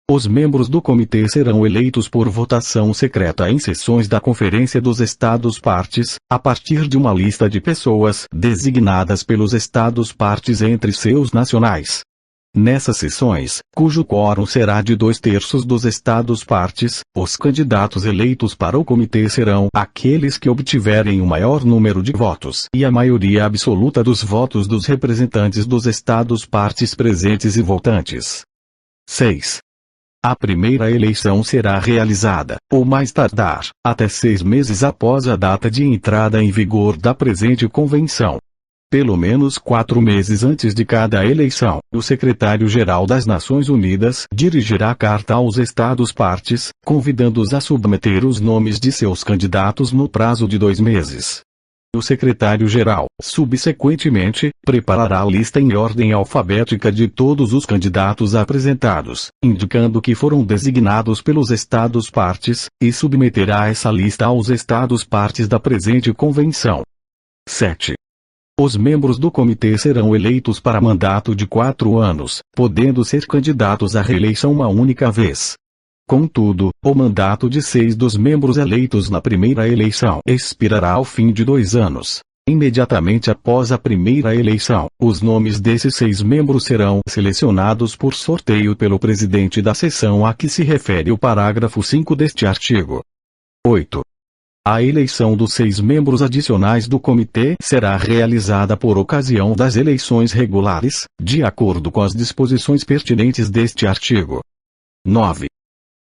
Speaker 2: Os membros do comitê serão eleitos por votação secreta em sessões da Conferência dos Estados-partes, a partir de uma lista de pessoas designadas pelos Estados-partes entre seus nacionais. Nessas sessões, cujo quórum será de 2/3 dos Estados-partes, os candidatos eleitos para o comitê serão aqueles que obtiverem o maior número de votos e a maioria absoluta dos votos dos representantes dos Estados-partes presentes e votantes. 6. A primeira eleição será realizada, ou mais tardar, até 6 meses após a data de entrada em vigor da presente convenção. Pelo menos 4 meses antes de cada eleição, o secretário-geral das Nações Unidas dirigirá carta aos Estados-partes, convidando-os a submeter os nomes de seus candidatos no prazo de 2 meses. O secretário-geral, subsequentemente, preparará a lista em ordem alfabética de todos os candidatos apresentados, indicando que foram designados pelos Estados-partes, e submeterá essa lista aos Estados-partes da presente convenção. 7. Os membros do comitê serão eleitos para mandato de 4 anos, podendo ser candidatos à reeleição uma única vez. Contudo, o mandato de 6 dos membros eleitos na primeira eleição expirará ao fim de 2 anos. Imediatamente após a primeira eleição, os nomes desses 6 membros serão selecionados por sorteio pelo presidente da sessão a que se refere o parágrafo 5 deste artigo. 8. A eleição dos 6 membros adicionais do comitê será realizada por ocasião das eleições regulares, de acordo com as disposições pertinentes deste artigo. 9.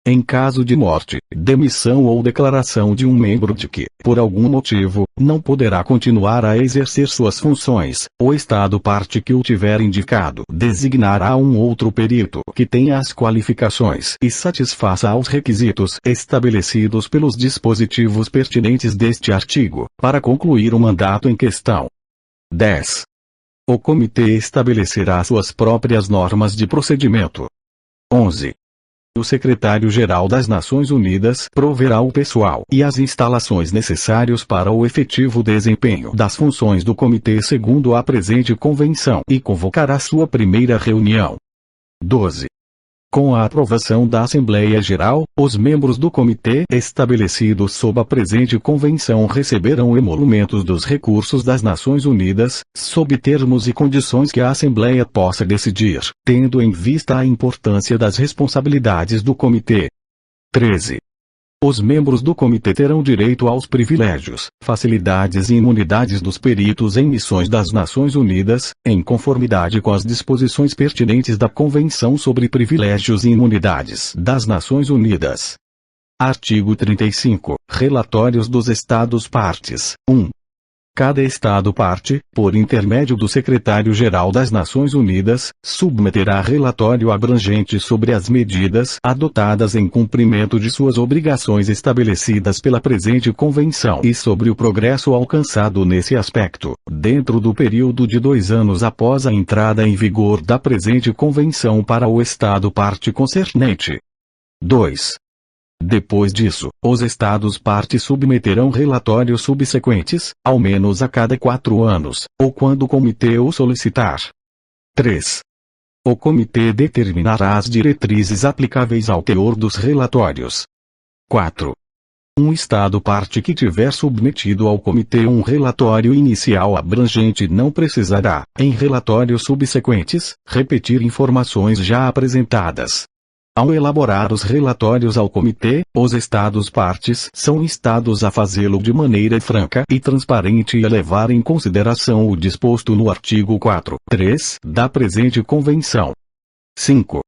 Speaker 2: Em caso de morte, demissão ou declaração de um membro de que, por algum motivo, não poderá continuar a exercer suas funções, o Estado-parte que o tiver indicado designará um outro perito que tenha as qualificações e satisfaça aos requisitos estabelecidos pelos dispositivos pertinentes deste artigo, para concluir o mandato em questão. 10. O comitê estabelecerá suas próprias normas de procedimento. 11. O secretário-geral das Nações Unidas proverá o pessoal e as instalações necessários para o efetivo desempenho das funções do comitê segundo a presente convenção e convocará sua primeira reunião. 12. Com a aprovação da Assembleia Geral, os membros do comitê estabelecidos sob a presente convenção receberão emolumentos dos recursos das Nações Unidas, sob termos e condições que a Assembleia possa decidir, tendo em vista a importância das responsabilidades do comitê. 13. Os membros do comitê terão direito aos privilégios, facilidades e imunidades dos peritos em missões das Nações Unidas, em conformidade com as disposições pertinentes da Convenção sobre Privilégios e Imunidades das Nações Unidas. Artigo 35. Relatórios dos Estados-partes. 1. Cada Estado-parte, por intermédio do Secretário-Geral das Nações Unidas, submeterá relatório abrangente sobre as medidas adotadas em cumprimento de suas obrigações estabelecidas pela presente Convenção e sobre o progresso alcançado nesse aspecto, dentro do período de 2 anos após a entrada em vigor da presente Convenção para o Estado-parte concernente. 2. Depois disso, os Estados-partes submeterão relatórios subsequentes, ao menos a cada 4 anos, ou quando o Comitê o solicitar. 3. O Comitê determinará as diretrizes aplicáveis ao teor dos relatórios. 4. Um Estado-parte que tiver submetido ao Comitê um relatório inicial abrangente não precisará, em relatórios subsequentes, repetir informações já apresentadas. Ao elaborar os relatórios ao Comitê, os Estados-partes são instados a fazê-lo de maneira franca e transparente e a levar em consideração o disposto no artigo 4.3 da presente Convenção. 5.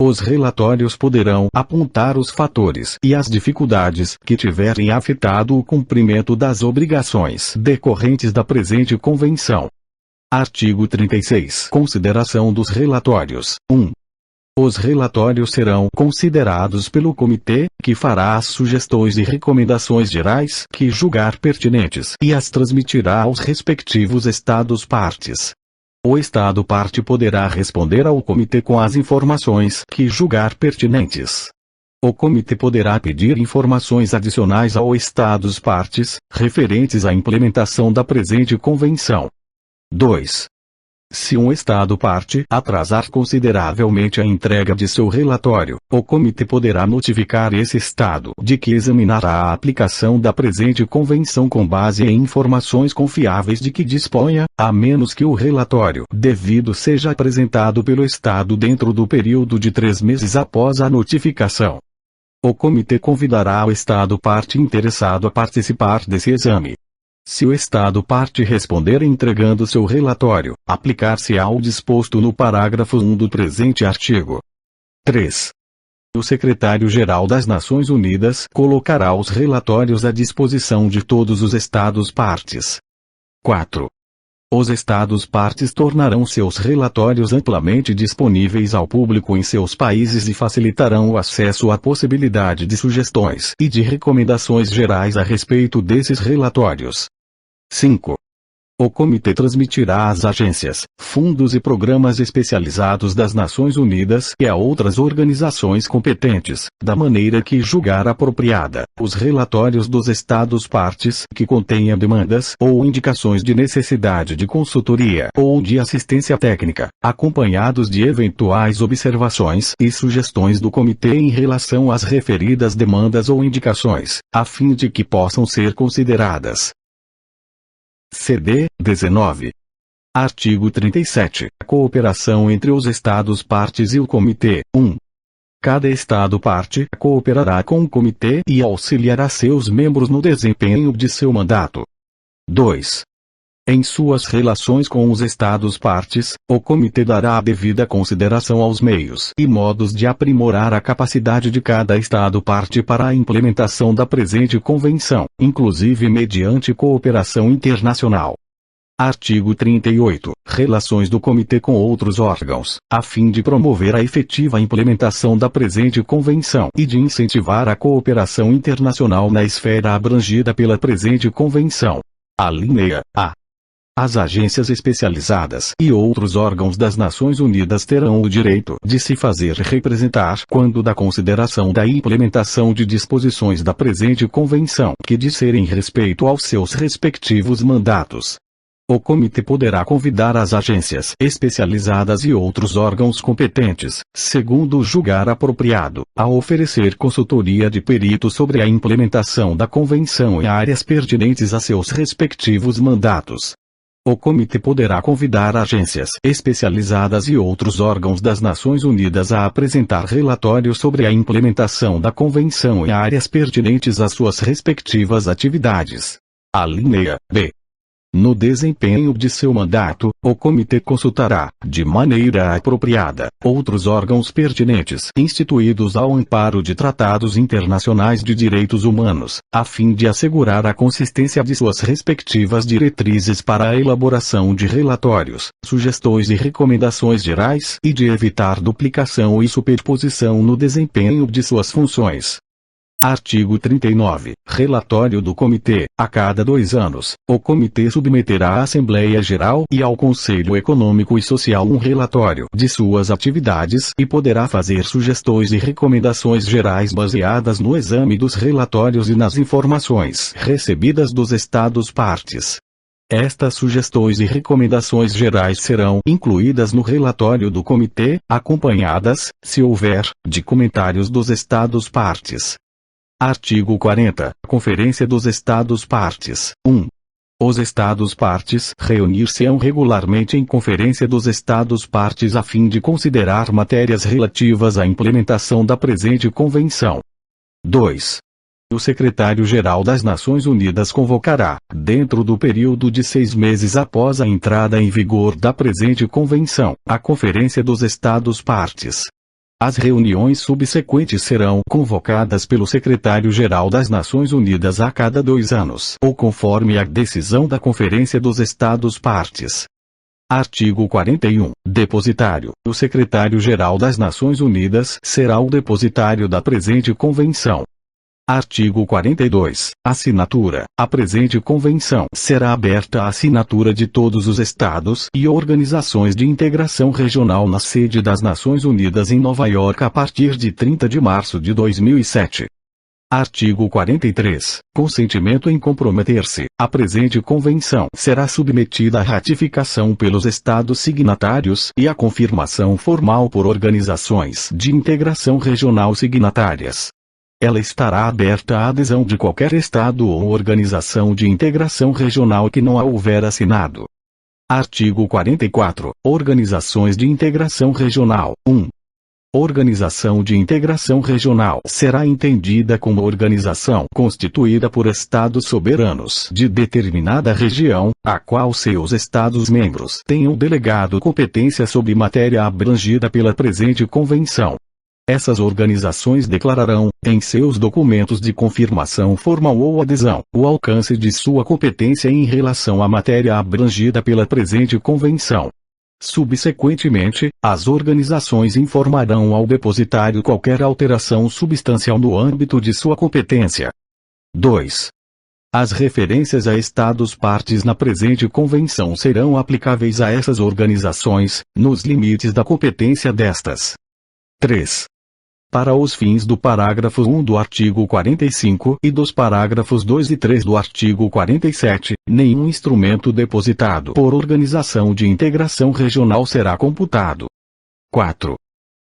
Speaker 2: Os relatórios poderão apontar os fatores e as dificuldades que tiverem afetado o cumprimento das obrigações decorrentes da presente Convenção. Artigo 36. Consideração dos relatórios. 1. Os relatórios serão considerados pelo Comitê, que fará as sugestões e recomendações gerais que julgar pertinentes e as transmitirá aos respectivos Estados-partes. O Estado-parte poderá responder ao Comitê com as informações que julgar pertinentes. O Comitê poderá pedir informações adicionais ao Estados-partes, referentes à implementação da presente Convenção. 2. Se um Estado-parte atrasar consideravelmente a entrega de seu relatório, o Comitê poderá notificar esse Estado de que examinará a aplicação da presente Convenção com base em informações confiáveis de que disponha, a menos que o relatório devido seja apresentado pelo Estado dentro do período de 3 meses após a notificação. O Comitê convidará o Estado-parte interessado a participar desse exame. Se o Estado-parte responder entregando seu relatório, aplicar-se-á o disposto no parágrafo 1 do presente artigo. 3. O Secretário-Geral das Nações Unidas colocará os relatórios à disposição de todos os Estados-partes. 4. Os Estados-partes tornarão seus relatórios amplamente disponíveis ao público em seus países e facilitarão o acesso à possibilidade de sugestões e de recomendações gerais a respeito desses relatórios. 5. O Comitê transmitirá às agências, fundos e programas especializados das Nações Unidas e a outras organizações competentes, da maneira que julgar apropriada, os relatórios dos Estados-partes que contenham demandas ou indicações de necessidade de consultoria ou de assistência técnica, acompanhados de eventuais observações e sugestões do Comitê em relação às referidas demandas ou indicações, a fim de que possam ser consideradas. CD 19. Artigo 37. Cooperação entre os Estados-partes e o Comitê. 1. Cada Estado-parte cooperará com o Comitê e auxiliará seus membros no desempenho de seu mandato. 2. Em suas relações com os Estados-partes, o Comitê dará a devida consideração aos meios e modos de aprimorar a capacidade de cada Estado-parte para a implementação da presente Convenção, inclusive mediante cooperação internacional. Artigo 38. Relações do Comitê com outros órgãos, a fim de promover a efetiva implementação da presente Convenção e de incentivar a cooperação internacional na esfera abrangida pela presente Convenção. Alínea A. As agências especializadas e outros órgãos das Nações Unidas terão o direito de se fazer representar quando da consideração da implementação de disposições da presente Convenção que disserem respeito aos seus respectivos mandatos. O Comitê poderá convidar as agências especializadas e outros órgãos competentes, segundo julgar apropriado, a oferecer consultoria de perito sobre a implementação da Convenção em áreas pertinentes a seus respectivos mandatos. O Comitê poderá convidar agências especializadas e outros órgãos das Nações Unidas a apresentar relatórios sobre a implementação da Convenção em áreas pertinentes às suas respectivas atividades. Alínea B. No desempenho de seu mandato, o Comitê consultará, de maneira apropriada, outros órgãos pertinentes instituídos ao amparo de tratados internacionais de direitos humanos, a fim de assegurar a consistência de suas respectivas diretrizes para a elaboração de relatórios, sugestões e recomendações gerais e de evitar duplicação e superposição no desempenho de suas funções. Artigo 39. Relatório do Comitê. A cada 2 anos, o Comitê submeterá à Assembleia Geral e ao Conselho Econômico e Social um relatório de suas atividades e poderá fazer sugestões e recomendações gerais baseadas no exame dos relatórios e nas informações recebidas dos Estados-partes. Estas sugestões e recomendações gerais serão incluídas no relatório do Comitê, acompanhadas, se houver, de comentários dos Estados-partes. Artigo 40. Conferência dos Estados-partes. 1. Os Estados-partes reunir-se-ão regularmente em Conferência dos Estados-partes a fim de considerar matérias relativas à implementação da presente Convenção. 2. O Secretário-Geral das Nações Unidas convocará, dentro do período de 6 meses após a entrada em vigor da presente Convenção, a Conferência dos Estados-partes. As reuniões subsequentes serão convocadas pelo Secretário-Geral das Nações Unidas a cada 2 anos, ou conforme a decisão da Conferência dos Estados-partes. Artigo 41. Depositário. O Secretário-Geral das Nações Unidas será o depositário da presente Convenção. Artigo 42. Assinatura. A presente convenção será aberta à assinatura de todos os estados e organizações de integração regional na sede das Nações Unidas em Nova York a partir de 30 de março de 2007. Artigo 43. Consentimento em comprometer-se. A presente convenção será submetida à ratificação pelos estados signatários e à confirmação formal por organizações de integração regional signatárias. Ela estará aberta à adesão de qualquer estado ou organização de integração regional que não a houver assinado. Artigo 44. Organizações de integração regional. 1. Organização de integração regional será entendida como organização constituída por estados soberanos de determinada região, a qual seus estados-membros tenham delegado competência sobre matéria abrangida pela presente convenção. Essas organizações declararão, em seus documentos de confirmação formal ou adesão, o alcance de sua competência em relação à matéria abrangida pela presente convenção. Subsequentemente, as organizações informarão ao depositário qualquer alteração substancial no âmbito de sua competência. 2. As referências a estados-partes na presente convenção serão aplicáveis a essas organizações, nos limites da competência destas. 3. Para os fins do parágrafo 1 do artigo 45 e dos parágrafos 2 e 3 do artigo 47, nenhum instrumento depositado por organização de integração regional será computado. 4.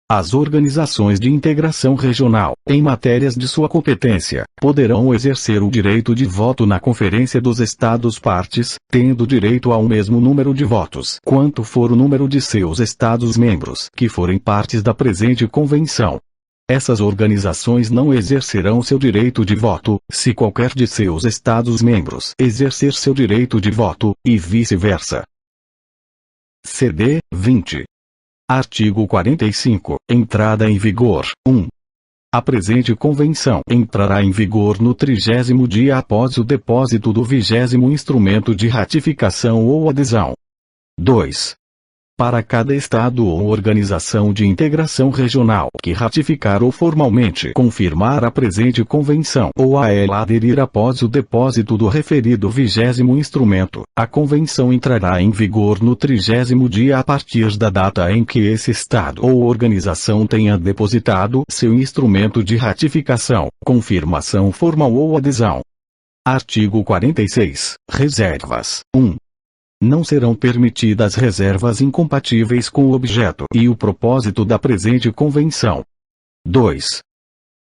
Speaker 2: As organizações de integração regional, em matérias de sua competência, poderão exercer o direito de voto na Conferência dos Estados-partes, tendo direito ao mesmo número de votos quanto for o número de seus Estados-membros que forem partes da presente convenção. Essas organizações não exercerão seu direito de voto, se qualquer de seus Estados-membros exercer seu direito de voto, e vice-versa. CD 20. Artigo 45. Entrada em vigor. 1. A presente convenção entrará em vigor no 30º dia após o depósito do 20º instrumento de ratificação ou adesão. 2. Para cada estado ou organização de integração regional que ratificar ou formalmente confirmar a presente convenção ou a ela aderir após o depósito do referido 20º instrumento, a convenção entrará em vigor no 30º dia a partir da data em que esse estado ou organização tenha depositado seu instrumento de ratificação, confirmação formal ou adesão. Artigo 46. Reservas. 1. Não serão permitidas reservas incompatíveis com o objeto e o propósito da presente convenção. 2.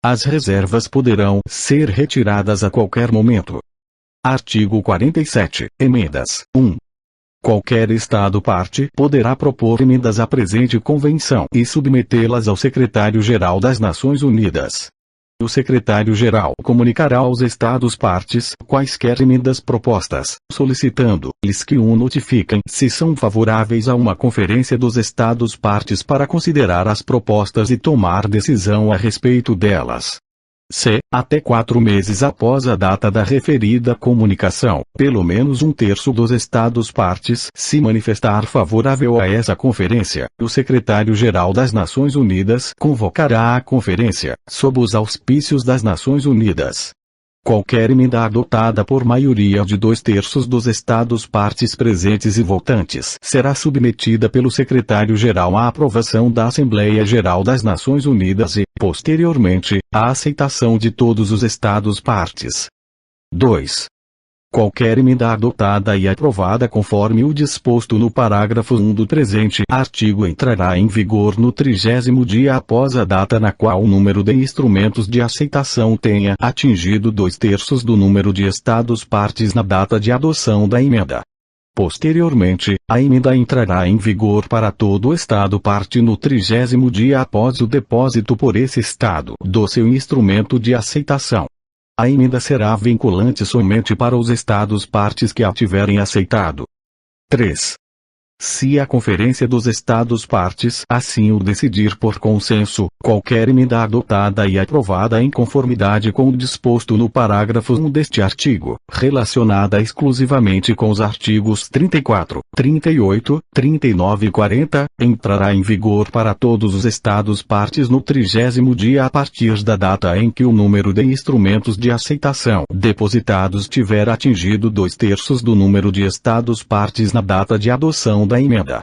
Speaker 2: As reservas poderão ser retiradas a qualquer momento. Artigo 47. Emendas. 1. Qualquer Estado-parte poderá propor emendas à presente convenção e submetê-las ao Secretário-Geral das Nações Unidas. O secretário-geral comunicará aos Estados-partes quaisquer emendas propostas, solicitando-lhes que o notifiquem se são favoráveis a uma conferência dos Estados-partes para considerar as propostas e tomar decisão a respeito delas. Se, até 4 meses após a data da referida comunicação, pelo menos um terço dos Estados-partes se manifestar favorável a essa conferência, o secretário-geral das Nações Unidas convocará a conferência, sob os auspícios das Nações Unidas. Qualquer emenda adotada por maioria de 2/3 dos Estados-partes presentes e votantes será submetida pelo secretário-geral à aprovação da Assembleia Geral das Nações Unidas e, posteriormente, à aceitação de todos os Estados-partes. 2. Qualquer emenda adotada e aprovada conforme o disposto no parágrafo 1 do presente artigo entrará em vigor no 30º dia após a data na qual o número de instrumentos de aceitação tenha atingido 2/3 do número de Estados-partes na data de adoção da emenda. Posteriormente, a emenda entrará em vigor para todo o Estado-parte no 30º dia após o depósito por esse Estado do seu instrumento de aceitação. A emenda será vinculante somente para os Estados-partes que a tiverem aceitado. 3. Se a Conferência dos Estados-partes assim o decidir por consenso, qualquer emenda adotada e aprovada em conformidade com o disposto no parágrafo 1 deste artigo, relacionada exclusivamente com os artigos 34, 38, 39 e 40, entrará em vigor para todos os Estados-partes no 30º dia a partir da data em que o número de instrumentos de aceitação depositados tiver atingido 2/3 do número de Estados-partes na data de adoção da emenda.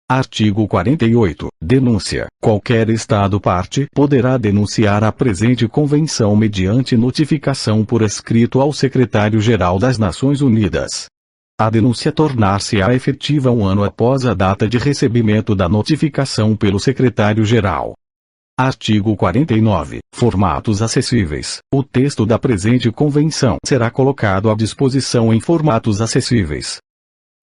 Speaker 2: Artigo 48. Denúncia. Qualquer Estado-parte poderá denunciar a presente convenção mediante notificação por escrito ao Secretário-Geral das Nações Unidas. A denúncia tornar-se-á efetiva um ano após a data de recebimento da notificação pelo Secretário-Geral. Artigo 49. Formatos acessíveis. O texto da presente convenção será colocado à disposição em formatos acessíveis.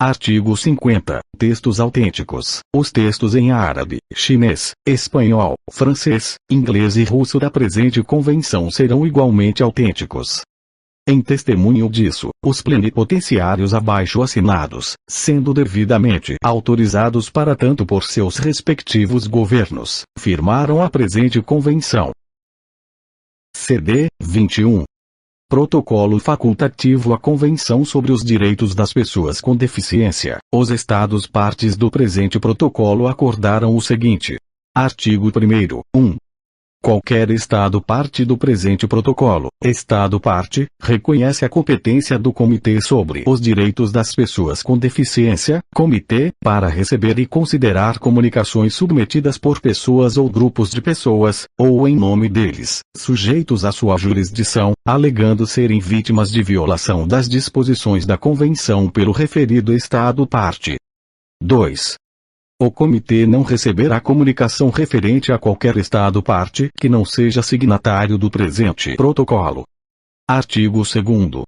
Speaker 2: Artigo 50. Textos autênticos. Os textos em árabe, chinês, espanhol, francês, inglês e russo da presente convenção serão igualmente autênticos. Em testemunho disso, os plenipotenciários abaixo assinados, sendo devidamente autorizados para tanto por seus respectivos governos, firmaram a presente convenção. CD 21. Protocolo facultativo à Convenção sobre os Direitos das Pessoas com Deficiência. Os Estados-partes do presente protocolo acordaram o seguinte. Artigo 1º. 1. Qualquer Estado-parte do presente protocolo, Estado-parte, reconhece a competência do Comitê sobre os Direitos das Pessoas com Deficiência, Comitê, para receber e considerar comunicações submetidas por pessoas ou grupos de pessoas, ou em nome deles, sujeitos à sua jurisdição, alegando serem vítimas de violação das disposições da Convenção pelo referido Estado-parte. 2. O Comitê não receberá comunicação referente a qualquer Estado-parte que não seja signatário do presente protocolo. Artigo 2º.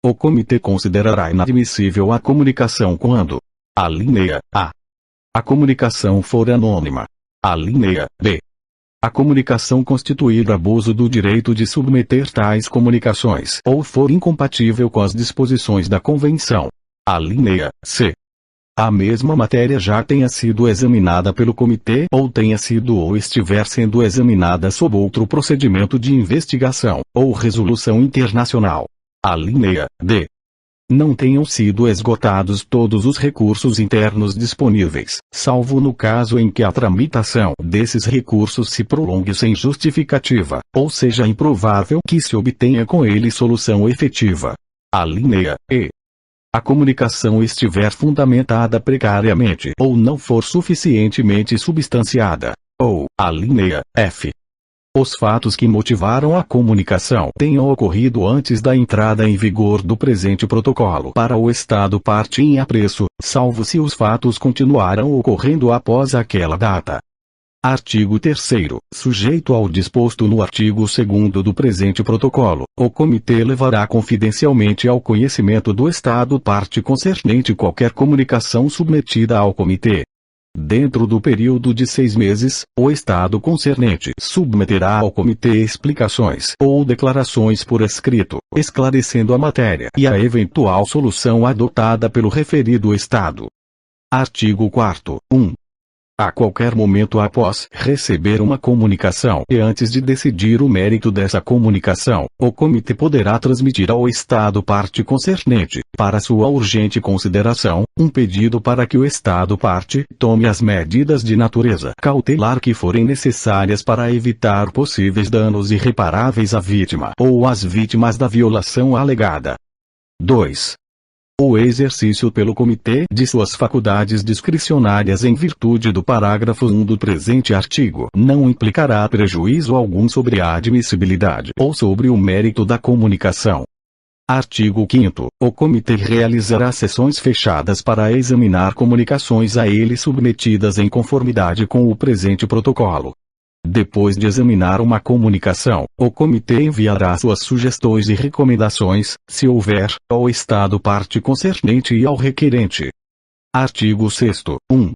Speaker 2: O Comitê considerará inadmissível a comunicação quando: alínea A. A comunicação for anônima. Alínea B. A comunicação constituir abuso do direito de submeter tais comunicações ou for incompatível com as disposições da Convenção. Alínea C. A mesma matéria já tenha sido examinada pelo Comitê ou tenha sido ou estiver sendo examinada sob outro procedimento de investigação ou resolução internacional. Alínea D. Não tenham sido esgotados todos os recursos internos disponíveis, salvo no caso em que a tramitação desses recursos se prolongue sem justificativa, ou seja improvável que se obtenha com ele solução efetiva. Alínea E. A comunicação estiver fundamentada precariamente ou não for suficientemente substanciada. Ou, alínea F. Os fatos que motivaram a comunicação tenham ocorrido antes da entrada em vigor do presente protocolo para o Estado-parte em apreço, salvo se os fatos continuaram ocorrendo após aquela data. Artigo 3º. Sujeito ao disposto no artigo 2º do presente protocolo, o Comitê levará confidencialmente ao conhecimento do Estado-parte concernente qualquer comunicação submetida ao Comitê. Dentro do período de 6 meses, o Estado concernente submeterá ao Comitê explicações ou declarações por escrito, esclarecendo a matéria e a eventual solução adotada pelo referido Estado. Artigo 4º. 1. A qualquer momento após receber uma comunicação e antes de decidir o mérito dessa comunicação, o Comitê poderá transmitir ao Estado parte concernente, para sua urgente consideração, um pedido para que o Estado parte tome as medidas de natureza cautelar que forem necessárias para evitar possíveis danos irreparáveis à vítima ou às vítimas da violação alegada. 2. O exercício pelo Comitê de suas faculdades discricionárias em virtude do parágrafo 1 do presente artigo não implicará prejuízo algum sobre a admissibilidade ou sobre o mérito da comunicação. Artigo 5º. O Comitê realizará sessões fechadas para examinar comunicações a ele submetidas em conformidade com o presente protocolo. Depois de examinar uma comunicação, o Comitê enviará suas sugestões e recomendações, se houver, ao Estado parte concernente e ao requerente. Artigo 6º. 1.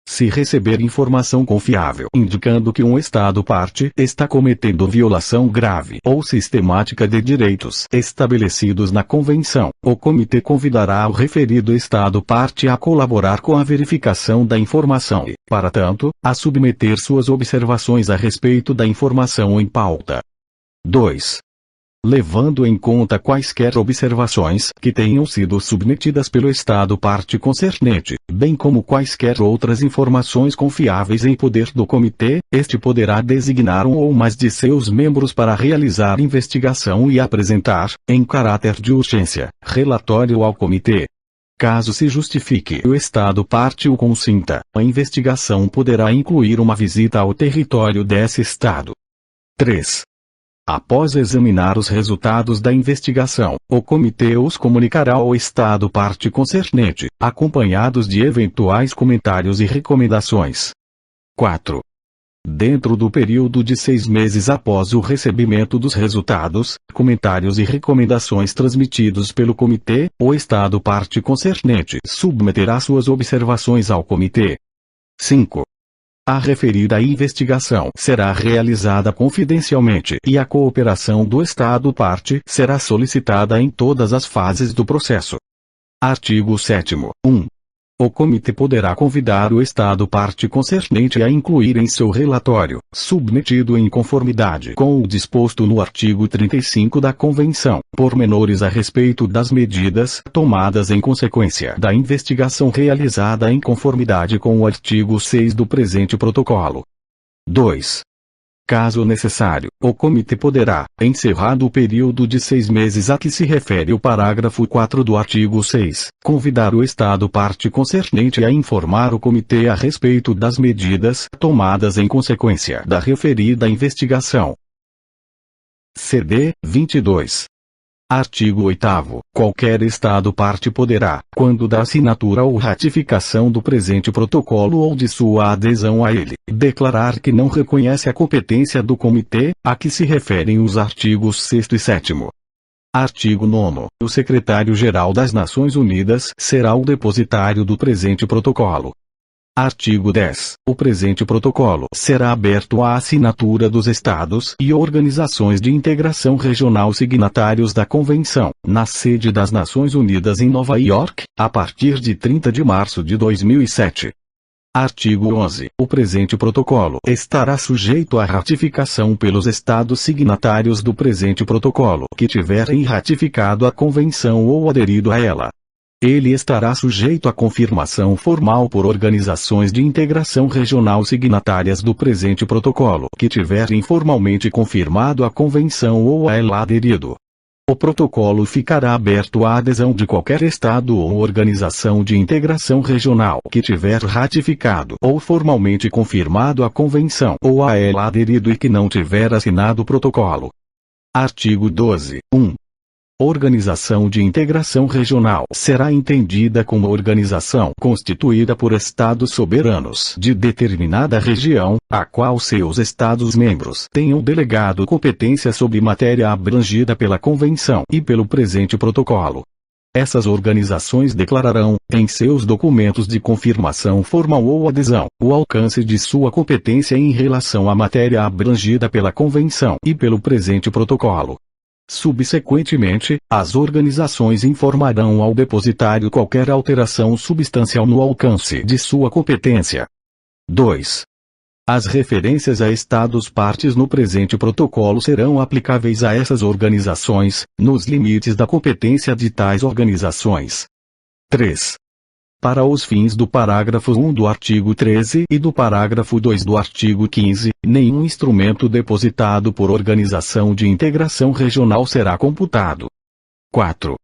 Speaker 2: Se receber informação confiável indicando que um Estado parte está cometendo violação grave ou sistemática de direitos estabelecidos na Convenção, o Comitê convidará o referido Estado parte a colaborar com a verificação da informação e, para tanto, a submeter suas observações a respeito da informação em pauta. 2. Levando em conta quaisquer observações que tenham sido submetidas pelo Estado parte concernente, bem como quaisquer outras informações confiáveis em poder do Comitê, este poderá designar um ou mais de seus membros para realizar investigação e apresentar, em caráter de urgência, relatório ao Comitê. Caso se justifique e o Estado parte o consinta, a investigação poderá incluir uma visita ao território desse Estado. 3. Após examinar os resultados da investigação, o Comitê os comunicará ao Estado parte concernente, acompanhados de eventuais comentários e recomendações. 4. Dentro do período de 6 meses após o recebimento dos resultados, comentários e recomendações transmitidos pelo Comitê, o Estado parte concernente submeterá suas observações ao Comitê. 5. A referida investigação será realizada confidencialmente e a cooperação do Estado parte será solicitada em todas as fases do processo. Artigo 7º. 1. O Comitê poderá convidar o Estado parte concernente a incluir em seu relatório, submetido em conformidade com o disposto no artigo 35 da Convenção, pormenores a respeito das medidas tomadas em consequência da investigação realizada em conformidade com o artigo 6 do presente protocolo. 2. Caso necessário, o Comitê poderá, encerrado o período de 6 meses a que se refere o parágrafo 4 do artigo 6, convidar o Estado parte concernente a informar o Comitê a respeito das medidas tomadas em consequência da referida investigação. CD 22. Artigo 8º. Qualquer Estado parte poderá, quando da assinatura ou ratificação do presente protocolo ou de sua adesão a ele, declarar que não reconhece a competência do Comitê, a que se referem os artigos 6º e 7º. Artigo 9º. O Secretário-Geral das Nações Unidas será o depositário do presente protocolo. Artigo 10. O presente protocolo será aberto à assinatura dos Estados e organizações de integração regional signatários da Convenção, na sede das Nações Unidas em Nova York, a partir de 30 de março de 2007. Artigo 11. O presente protocolo estará sujeito à ratificação pelos Estados signatários do presente protocolo que tiverem ratificado a Convenção ou aderido a ela. Ele estará sujeito à confirmação formal por organizações de integração regional signatárias do presente protocolo que tiverem formalmente confirmado a Convenção ou a ela aderido. O protocolo ficará aberto à adesão de qualquer Estado ou organização de integração regional que tiver ratificado ou formalmente confirmado a Convenção ou a ela aderido e que não tiver assinado o protocolo. Artigo 12. 1. Organização de integração regional será entendida como organização constituída por Estados soberanos de determinada região, a qual seus Estados-membros tenham delegado competência sobre matéria abrangida pela Convenção e pelo presente protocolo. Essas organizações declararão, em seus documentos de confirmação formal ou adesão, o alcance de sua competência em relação à matéria abrangida pela Convenção e pelo presente protocolo. Subsequentemente, as organizações informarão ao depositário qualquer alteração substancial no alcance de sua competência. 2. As referências a estados partes no presente protocolo serão aplicáveis a essas organizações, nos limites da competência de tais organizações. 3. Para os fins do parágrafo 1 do artigo 13 e do parágrafo 2 do artigo 15, nenhum instrumento depositado por organização de integração regional será computado. 4.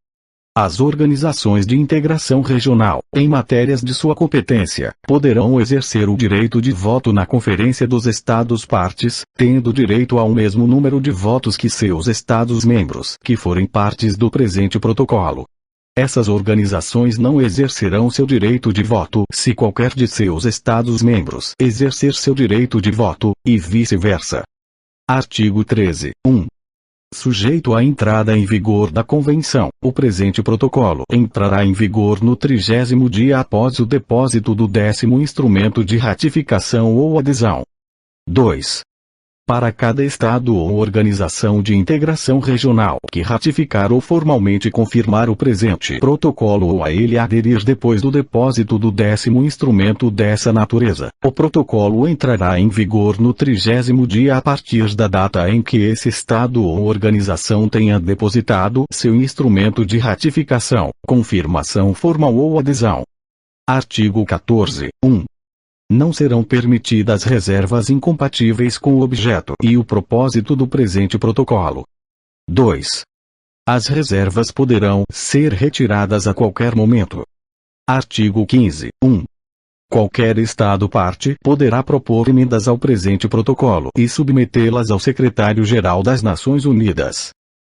Speaker 2: As organizações de integração regional, em matérias de sua competência, poderão exercer o direito de voto na Conferência dos Estados-Partes, tendo direito ao mesmo número de votos que seus Estados-membros que forem partes do presente protocolo. Essas organizações não exercerão seu direito de voto se qualquer de seus Estados-membros exercer seu direito de voto, e vice-versa. Artigo 13. 1. Sujeito à entrada em vigor da Convenção, o presente protocolo entrará em vigor no 30º dia após o depósito do 10º instrumento de ratificação ou adesão. 2. Para cada Estado ou organização de integração regional que ratificar ou formalmente confirmar o presente protocolo ou a ele aderir depois do depósito do 10º instrumento dessa natureza, o protocolo entrará em vigor no 30º dia a partir da data em que esse Estado ou organização tenha depositado seu instrumento de ratificação, confirmação formal ou adesão. Artigo 14. 1. Não serão permitidas reservas incompatíveis com o objeto e o propósito do presente protocolo. 2. As reservas poderão ser retiradas a qualquer momento. Artigo 15. 1. Qualquer Estado-parte poderá propor emendas ao presente protocolo e submetê-las ao Secretário-Geral das Nações Unidas.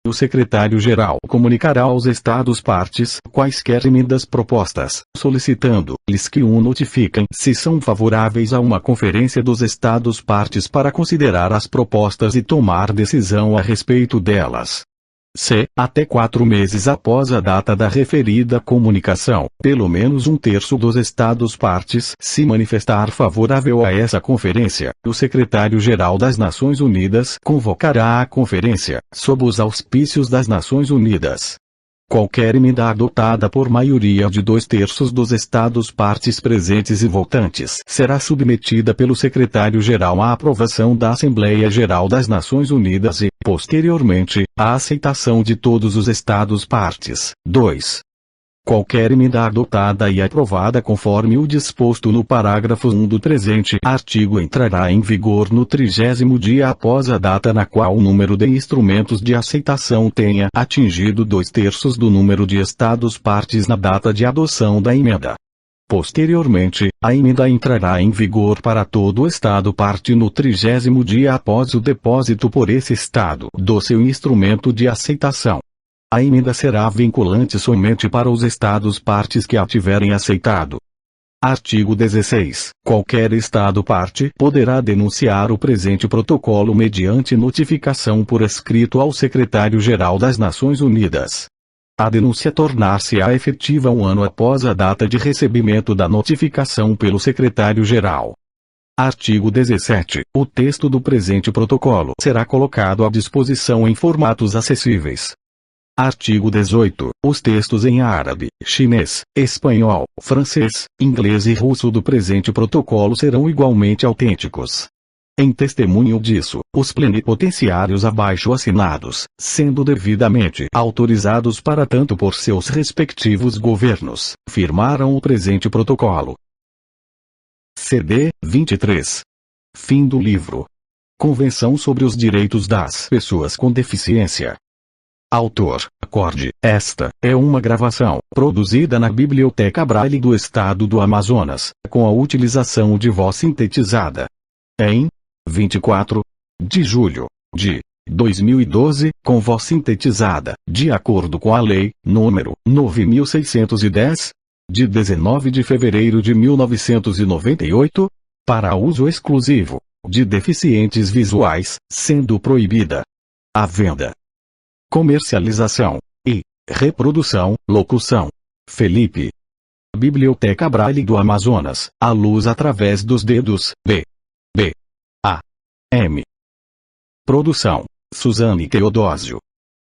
Speaker 2: O secretário-geral comunicará aos Estados-partes quaisquer emendas propostas, solicitando-lhes que o notifiquem se são favoráveis a uma conferência dos Estados-partes para considerar as propostas e tomar decisão a respeito delas. Se, até 4 meses após a data da referida comunicação, pelo menos 1/3 dos Estados-partes se manifestar favorável a essa conferência, o Secretário-Geral das Nações Unidas convocará a conferência, sob os auspícios das Nações Unidas. Qualquer emenda adotada por maioria de 2/3 dos Estados-partes presentes e votantes será submetida pelo Secretário-Geral à aprovação da Assembleia Geral das Nações Unidas e, posteriormente, à aceitação de todos os Estados-partes. 2. Qualquer emenda adotada e aprovada conforme o disposto no parágrafo 1 do presente artigo entrará em vigor no 30º dia após a data na qual o número de instrumentos de aceitação tenha atingido 2/3 do número de Estados-partes na data de adoção da emenda. Posteriormente, a emenda entrará em vigor para todo o Estado-parte no 30º dia após o depósito por esse Estado do seu instrumento de aceitação. A emenda será vinculante somente para os Estados-partes que a tiverem aceitado. Artigo 16. Qualquer Estado-parte poderá denunciar o presente protocolo mediante notificação por escrito ao Secretário-Geral das Nações Unidas. A denúncia tornar-se-á efetiva 1 ano após a data de recebimento da notificação pelo Secretário-Geral. Artigo 17. O texto do presente protocolo será colocado à disposição em formatos acessíveis. Artigo 18. Os textos em árabe, chinês, espanhol, francês, inglês e russo do presente protocolo serão igualmente autênticos. Em testemunho disso, os plenipotenciários abaixo assinados, sendo devidamente autorizados para tanto por seus respectivos governos, firmaram o presente protocolo. CD 23. Fim do livro. Convenção sobre os Direitos das Pessoas com Deficiência. Autor, acorde. Esta é uma gravação produzida na Biblioteca Braille do Estado do Amazonas, com a utilização de voz sintetizada. Em 24 de julho de 2012, com voz sintetizada, de acordo com a Lei nº 9.610, de 19 de fevereiro de 1998, para uso exclusivo de deficientes visuais, sendo proibida a venda, comercialização e Reprodução, locução. Felipe. Biblioteca Braille do Amazonas, a luz através dos dedos, B. A. M. Produção, Suzane Teodósio.